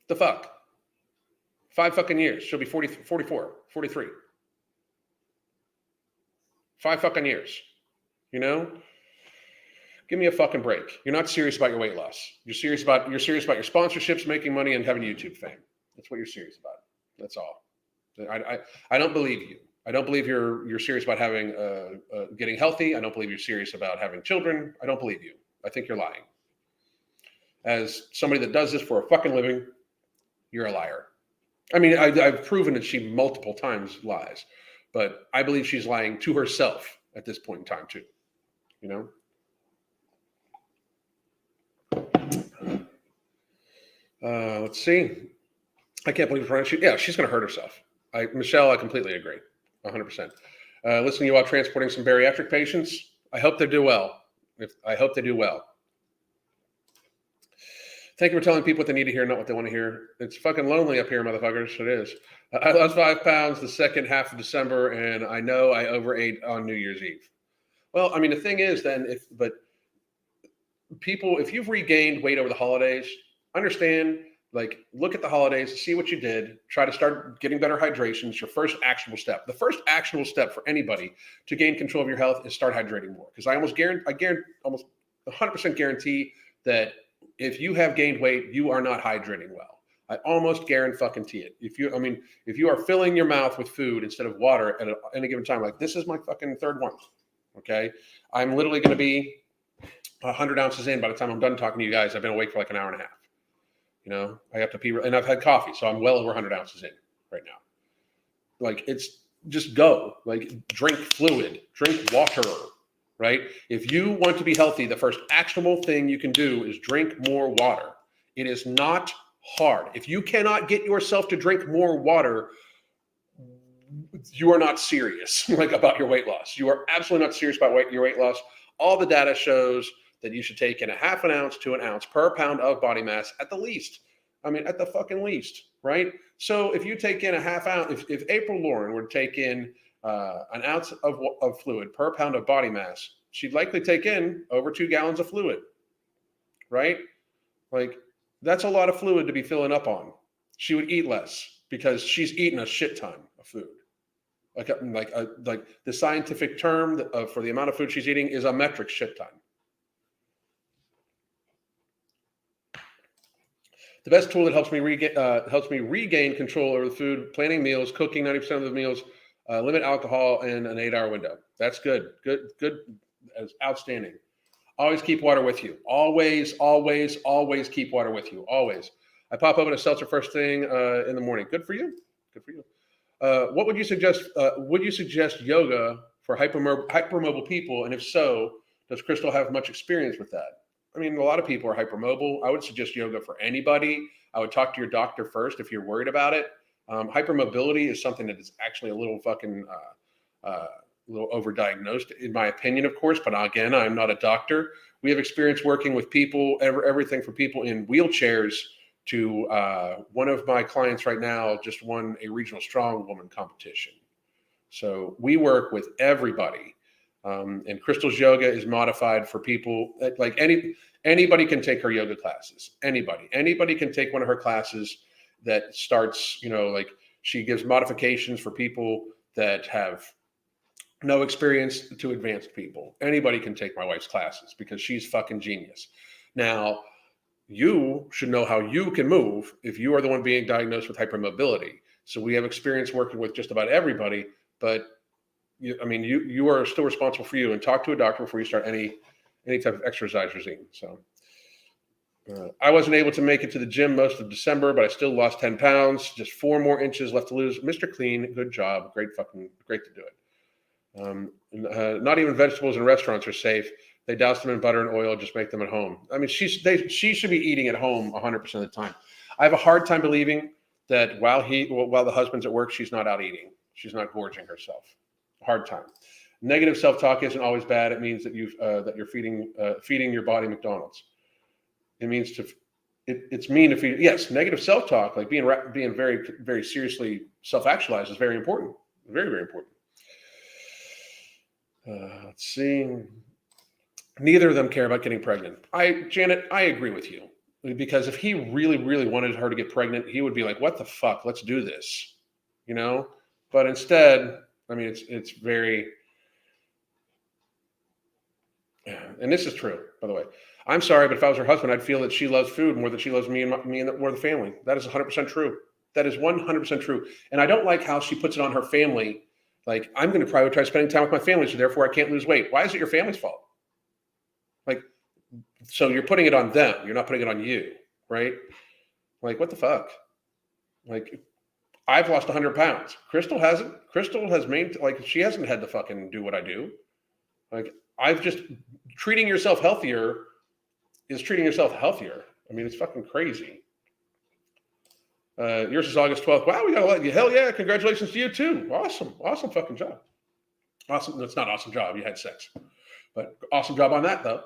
The fuck? 5 fucking years. She'll be 44, 43. 5 fucking years. Give me a fucking break. You're not serious about your weight loss. You're serious about your sponsorships, making money, and having YouTube fame. That's what you're serious about. That's all. I don't believe you. I don't believe you're serious about having getting healthy. I don't believe you're serious about having children. I don't believe you. I think you're lying. As somebody that does this for a fucking living, you're a liar. I mean, I've proven that she multiple times lies, but I believe she's lying to herself at this point in time too. Let's see. I can't believe she's going to hurt herself. Michelle, I completely agree. 100%. Listening to you while transporting some bariatric patients. I hope they do well. Thank you for telling people what they need to hear, not what they want to hear. It's fucking lonely up here, motherfuckers. It is. I lost 5 pounds the second half of December, and I know I overate on New Year's Eve. Well, I mean, the thing is then but people, if you've regained weight over the holidays, understand, like, look at the holidays, see what you did, try to start getting better hydration. It's your first actionable step. The first actionable step for anybody to gain control of your health is start hydrating more. Because I guarantee almost 100% guarantee that if you have gained weight, you are not hydrating well. I almost guarantee it. If you are filling your mouth with food instead of water at any given time, like this is my fucking third one. Okay. I'm literally going to be 100 ounces in by the time I'm done talking to you guys. I've been awake for like an hour and a half. You know, I have to pee, and I've had coffee, so I'm well over 100 ounces in right now. Like, it's just go. Like, drink fluid, drink water, right? If you want to be healthy, the first actionable thing you can do is drink more water. It is not hard. If you cannot get yourself to drink more water, you are not serious like about your weight loss. You are absolutely not serious about your weight loss. All the data shows that you should take in a half an ounce to an ounce per pound of body mass at the least. I mean, at the fucking least, right? So if you take in a half ounce, if April Lauren were to take in an ounce of fluid per pound of body mass, she'd likely take in over 2 gallons of fluid, right? Like, that's a lot of fluid to be filling up on. She would eat less because she's eaten a shit ton of food. Like the scientific term for the amount of food she's eating is a metric shit ton. The best tool that helps me regain control over the food: planning meals, cooking 90% of the meals, limit alcohol in an 8-hour window. That's good. Good. That's outstanding. Always keep water with you. Always keep water with you. Always. I pop open a seltzer first thing in the morning. Good for you. Good for you. What would you suggest? Would you suggest yoga for hypermobile people? And if so, does Crystal have much experience with that? I mean, a lot of people are hypermobile. I would suggest yoga for anybody. I would talk to your doctor first if you're worried about it. Hypermobility is something that is actually a little fucking little overdiagnosed, in my opinion, of course. But again, I'm not a doctor. We have experience working with people, everything from people in wheelchairs to one of my clients right now just won a regional strongwoman competition. So we work with everybody. And Crystal's yoga is modified for people like anybody can take her yoga classes. Anybody can take one of her classes that starts, like she gives modifications for people that have no experience to advanced people. Anybody can take my wife's classes because she's fucking genius. Now, you should know how you can move if you are the one being diagnosed with hypermobility. So we have experience working with just about everybody, but you are still responsible for you, and talk to a doctor before you start any type of exercise regime. So I wasn't able to make it to the gym most of December, but I still lost 10 pounds, just 4 more inches left to lose. Mr. Clean, good job. Great to do it. Not even vegetables in restaurants are safe. They douse them in butter and oil, just make them at home. I mean, she should be eating at home 100% of the time. I have a hard time believing that while the husband's at work, she's not out eating. She's not gorging herself. Hard time. Negative self-talk isn't always bad. It means that you're feeding your body McDonald's. It means it's mean to feed. Yes, negative self-talk, like being very, very seriously self-actualized, is very important. Very, very important. Let's see. Neither of them care about getting pregnant. Janet, I agree with you, because if he really, really wanted her to get pregnant, he would be like, "What the fuck? Let's do this," But instead, I mean, it's very. And this is true, by the way. I'm sorry, but if I was her husband, I'd feel that she loves food more than she loves me and the family. That is 100% true. That is 100% true. And I don't like how she puts it on her family. Like, I'm going to prioritize spending time with my family, so therefore I can't lose weight. Why is it your family's fault? Like, so you're putting it on them. You're not putting it on you, right? Like, what the fuck? Like, I've lost 100 pounds. Crystal hasn't. Crystal has she hasn't had to fucking do what I do. Like, I've just treating yourself healthier is treating yourself healthier. I mean, it's fucking crazy. Yours is August 12th. Wow, we got to let you. Hell yeah. Congratulations to you too. Awesome fucking job. Awesome. That's not awesome job. You had sex, but awesome job on that though.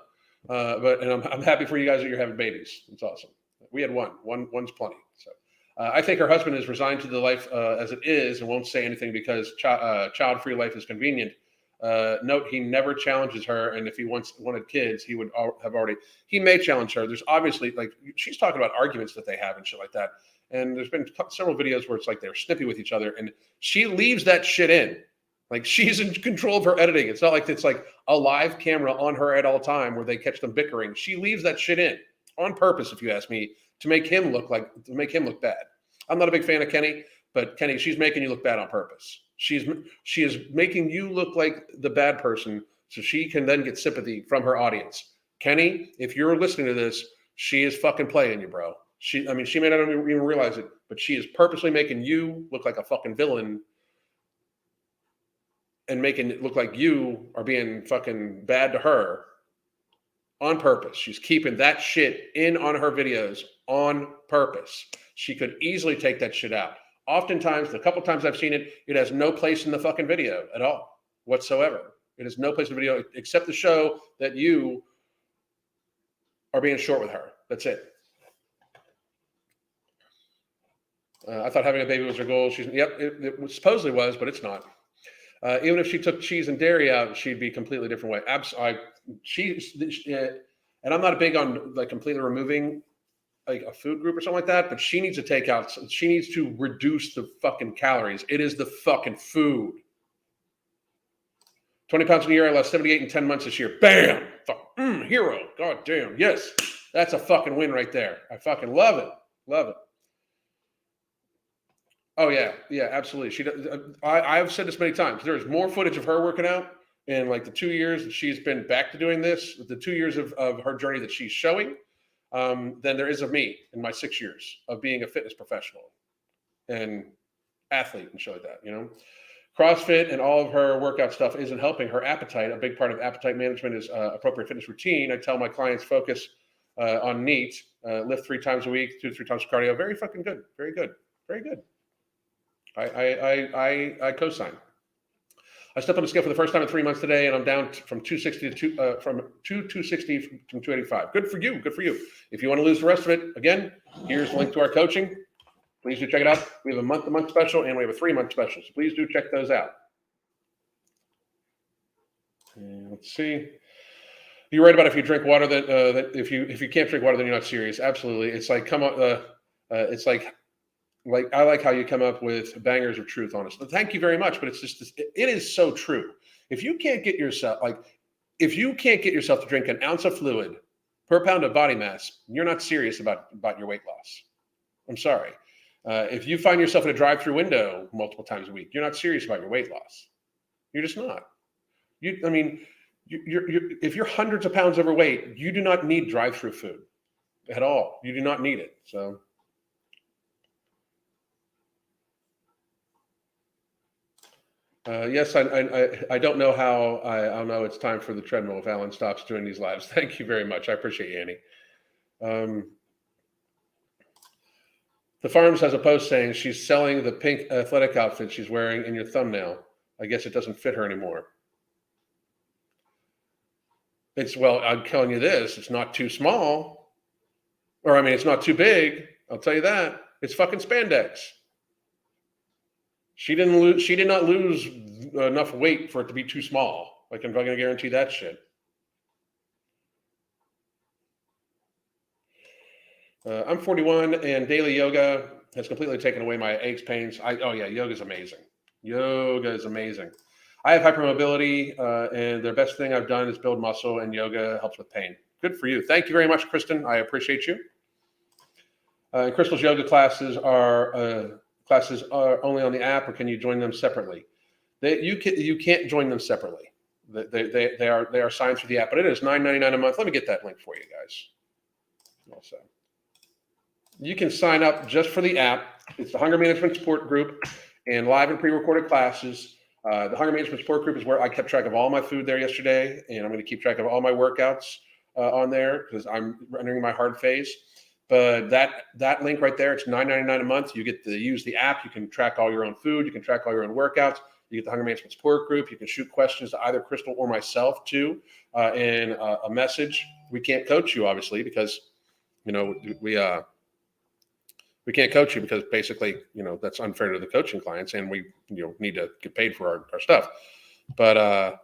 And I'm happy for you guys that you're having babies. It's awesome. We had one's plenty. So I think her husband is resigned to the life as it is and won't say anything because child-free life is convenient. Note, he never challenges her, and if he wanted kids, he would have already. He may challenge her. There's obviously like she's talking about arguments that they have and shit like that. And there's been several videos where it's like they're snippy with each other, and she leaves that shit in. Like she's in control of her editing. It's not like it's like a live camera on her at all time where they catch them bickering. She leaves that shit in on purpose, if you ask me, to make him look bad. I'm not a big fan of Kenny, but Kenny, she's making you look bad on purpose. She is making you look like the bad person so she can then get sympathy from her audience. Kenny, if you're listening to this, she is fucking playing you, bro. She may not even realize it, but she is purposely making you look like a fucking villain and making it look like you are being fucking bad to her on purpose. She's keeping that shit in on her videos on purpose. She could easily take that shit out. Oftentimes, the couple times I've seen it, it has no place in the fucking video at all whatsoever. It has no place in the video except to show that you are being short with her. That's it. I thought having a baby was her goal. It supposedly was, but it's not. Even if she took cheese and dairy out, she'd be a completely different way. And I'm not big on like completely removing like a food group or something like that, but she needs to take out. She needs to reduce the fucking calories. It is the fucking food. 20 pounds in a year. I lost 78 in 10 months this year. Bam! Hero. God damn. Yes, that's a fucking win right there. I fucking love it. Love it. Oh yeah, absolutely. She does. I've said this many times. There is more footage of her working out in like the 2 years that she's been back to doing this, the 2 years of her journey that she's showing, than there is of me in my 6 years of being a fitness professional and athlete and shit like that. You know, CrossFit and all of her workout stuff isn't helping her appetite. A big part of appetite management is appropriate fitness routine. I tell my clients focus on NEAT, lift 3 times a week, 2 to 3 times cardio. Very fucking good. Very good. Very good. I co-sign. I stepped on the scale for the first time in 3 months today, and I'm down from 260 from 260 from 285. Good for you. Good for you. If you want to lose the rest of it, again, here's the link to our coaching. Please do check it out. We have a month-to-month special, and we have a 3-month special. So please do check those out. And let's see. You're right about if you drink water that if you can't drink water, then you're not serious. Absolutely. It's like it's like I like how you come up with bangers of truth on us. Thank you very much, but it's just it is so true. If you can't get yourself to drink an ounce of fluid per pound of body mass, you're not serious about your weight loss. I'm sorry. If you find yourself in a drive-through window multiple times a week, you're not serious about your weight loss. You're just not. If you're hundreds of pounds overweight, you do not need drive-through food at all. You do not need it. So. Yes, I don't know how I'll know it's time for the treadmill if Alan stops doing these lives. Thank you very much. I appreciate you, Annie. The Farms has a post saying she's selling the pink athletic outfit she's wearing in your thumbnail. I guess it doesn't fit her anymore. I'm telling you this, it's not too small. It's not too big. I'll tell you that. It's fucking spandex. She did not lose enough weight for it to be too small. I can fucking guarantee that shit. I'm 41 and daily yoga has completely taken away my aches, pains. Yoga is amazing. Yoga is amazing. I have hypermobility, and the best thing I've done is build muscle, and yoga helps with pain. Good for you. Thank you very much, Kristen. I appreciate you. Crystal's yoga classes are only on the app, or can you join them separately? You can't join them separately. They are signed through the app, but it is $9.99 a month. Let me get that link for you guys. Also, you can sign up just for the app. It's the Hunger Management Support Group and live and pre-recorded classes. The Hunger Management Support Group is where I kept track of all my food there yesterday, and I'm going to keep track of all my workouts on there because I'm entering my hard phase. But that link right there, it's $9.99 a month. You get to use the app. You can track all your own food. You can track all your own workouts. You get the Hunger Management Support Group. You can shoot questions to either Crystal or myself too, in a message. We can't coach you obviously because we can't coach you because basically that's unfair to the coaching clients, and we need to get paid for our stuff. But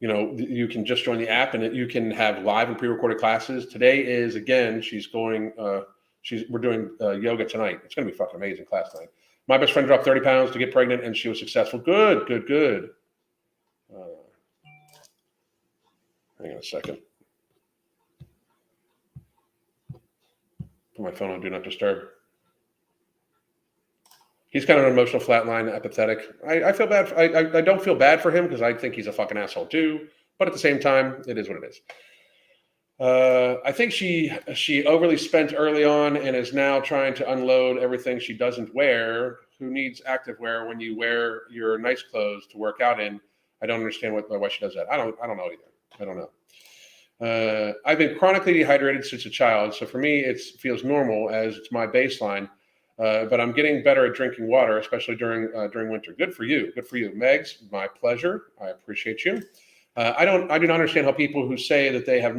you know, you can just join the app and you can have live and pre-recorded classes. Today is, again, we're doing yoga tonight. It's going to be fucking amazing class tonight. My best friend dropped 30 pounds to get pregnant and she was successful. Good. Hang on a second. Put my phone on Do Not Disturb. He's kind of an emotional flatline, apathetic. I feel bad. I don't feel bad for him because I think he's a fucking asshole too. But at the same time, it is what it is. I think she overly spent early on and is now trying to unload everything she doesn't wear. Who needs active wear when you wear your nice clothes to work out in? I don't understand why she does that. I don't know either. I don't know. I've been chronically dehydrated since a child, so for me it feels normal as it's my baseline. But I'm getting better at drinking water, especially during winter. Good for you. Megs, my pleasure. I appreciate you. I do not understand how people who say that they have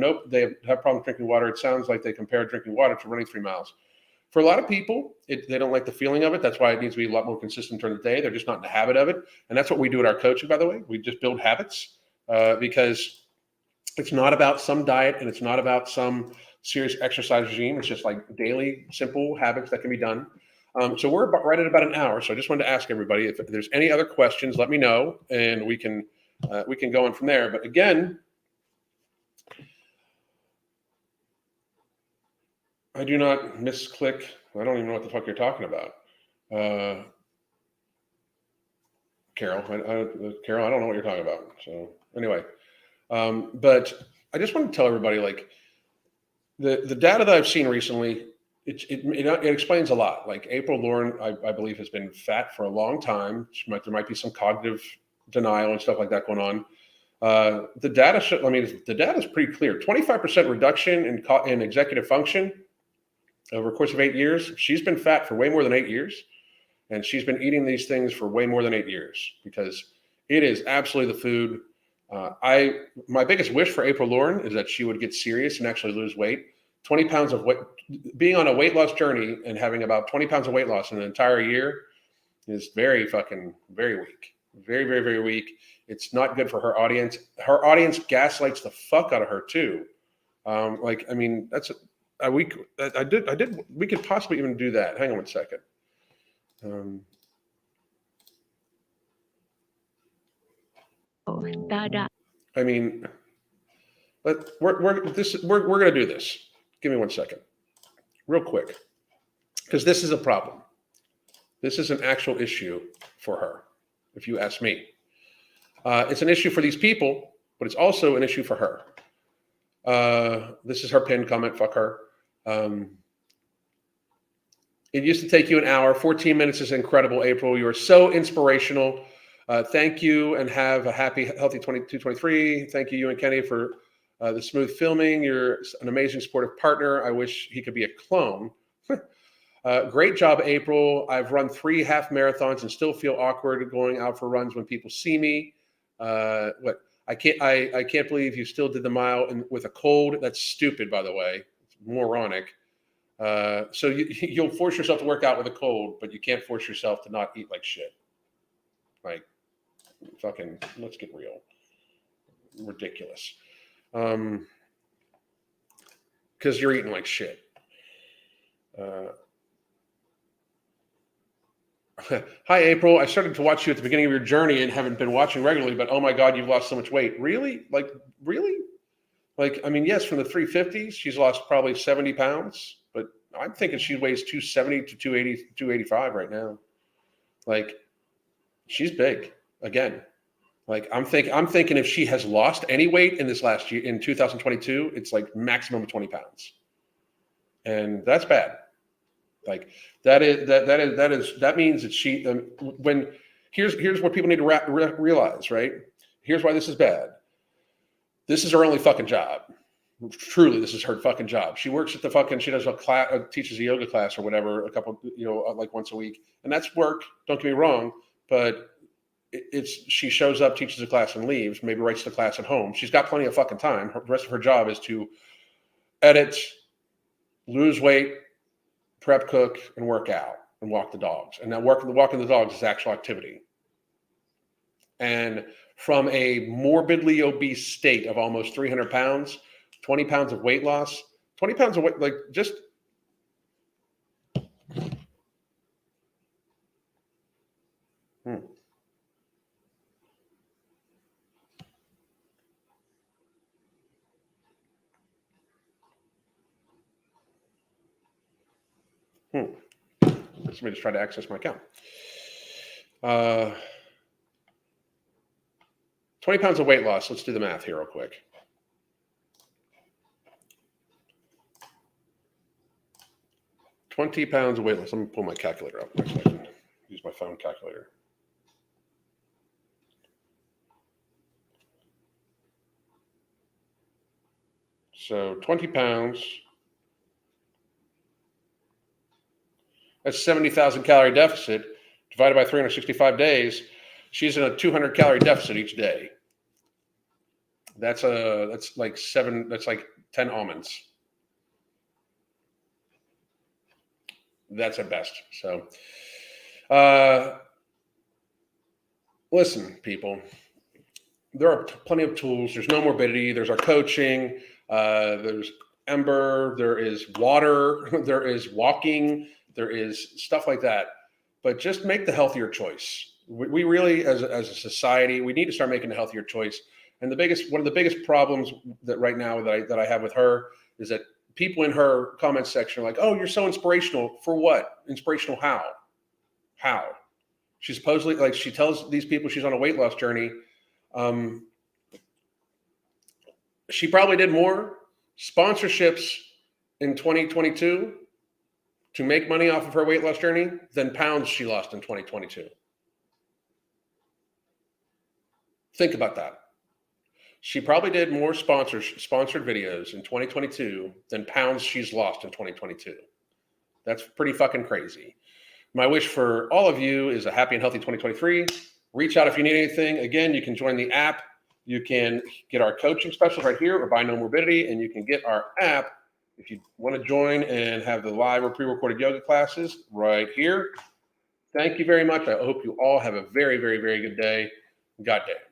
problems drinking water. It sounds like they compare drinking water to running 3 miles. For a lot of people, they don't like the feeling of it. That's why it needs to be a lot more consistent during the day. They're just not in the habit of it. And that's what we do at our coaching, by the way. We just build habits because it's not about some diet and it's not about some serious exercise regime. It's just like daily, simple habits that can be done. So we're right at about an hour. So I just wanted to ask everybody if there's any other questions, let me know, and we can go on from there. But again, I do not misclick. I don't even know what the fuck you're talking about. Carol, Carol, I don't know what you're talking about. So anyway, but I just want to tell everybody, like, the data that I've seen recently, it explains a lot. Like April Lauren, I believe, has been fat for a long time. There might be some cognitive denial and stuff like that going on. The data the data is pretty clear. 25% reduction in executive function over the course of 8 years. She's been fat for way more than 8 years, and she's been eating these things for way more than 8 years because it is absolutely the food. My biggest wish for April Lauren is that she would get serious and actually lose weight. 20 pounds of weight, being on a weight loss journey and having about 20 pounds of weight loss in an entire year is very weak. Very, very, very weak. It's not good for her audience. Her audience gaslights the fuck out of her too. That's we could possibly even do that. Hang on 1 second. I mean, but we're gonna do this. Give me 1 second, real quick, because this is a problem. This is an actual issue for her, if you ask me. It's an issue for these people, but it's also an issue for her. This is her pinned comment. Fuck her. It used to take you an hour. 14 minutes is incredible, April. You are so inspirational. Thank you, and have a happy, healthy 22-23. Thank you, and Kenny, for the smooth filming. You're an amazing supportive partner. I wish he could be a clone. Great job, April. I've run 3 half marathons and still feel awkward going out for runs when people see me. I can't believe you still did the mile with a cold. That's stupid, by the way. It's moronic. So you'll force yourself to work out with a cold, but you can't force yourself to not eat like shit. Like, fucking, let's get real. Ridiculous. Because you're eating like shit. Hi, April. I started to watch you at the beginning of your journey and haven't been watching regularly, but oh my God, you've lost so much weight. Really? Like, really? Like, I mean, yes, from the 350s, she's lost probably 70 pounds, but I'm thinking she weighs 270 to 280, 285 right now. Like, she's big again. Like, I'm thinking if she has lost any weight in this last year, in 2022, it's like maximum of 20 pounds. And that's bad. Like that means that she, here's what people need to realize, right? Here's why this is bad. This is her only fucking job. Truly, this is her fucking job. She works at she does a class, teaches a yoga class or whatever, a couple, like once a week. And that's work. Don't get me wrong, but she shows up, teaches a class and leaves, maybe writes the class at home. She's got plenty of fucking time. The rest of her job is to edit, lose weight, prep, cook, and work out, and walk the dogs. And now walking the dogs is actual activity. And from a morbidly obese state of almost 300 pounds, 20 pounds of weight loss, 20 pounds of weight, like just. Let me just try to access my account. 20 pounds of weight loss. Let's do the math here real quick. $20 pounds of weight loss. Let me pull my calculator up. Next, I can use my phone calculator. So 20 pounds. That's 70,000 calorie deficit divided by 365 days. She's in a 200 calorie deficit each day. That's like 10 almonds. That's at best. So, listen, people, there are plenty of tools. There's no morbidity. There's our coaching. There's Ember. There is water. There is walking. There is stuff like that, but just make the healthier choice. We really, as a society, we need to start making a healthier choice. And one of the biggest problems that right now that I have with her is that people in her comment section are like, "Oh, you're so inspirational." For what? Inspirational how? How? She supposedly, like, she tells these people she's on a weight loss journey. She probably did more sponsorships in 2022 to make money off of her weight loss journey than pounds she lost in 2022. Think about that. She probably did more sponsored videos in 2022 than pounds she's lost in 2022. That's pretty fucking crazy. My wish for all of you is a happy and healthy 2023. Reach out if you need anything. Again, you can join the app. You can get our coaching specials right here or buy No Morbidity, and you can get our app if you want to join and have the live or pre-recorded yoga classes right here. Thank you very much. I hope you all have a very, very, very good day. God damn.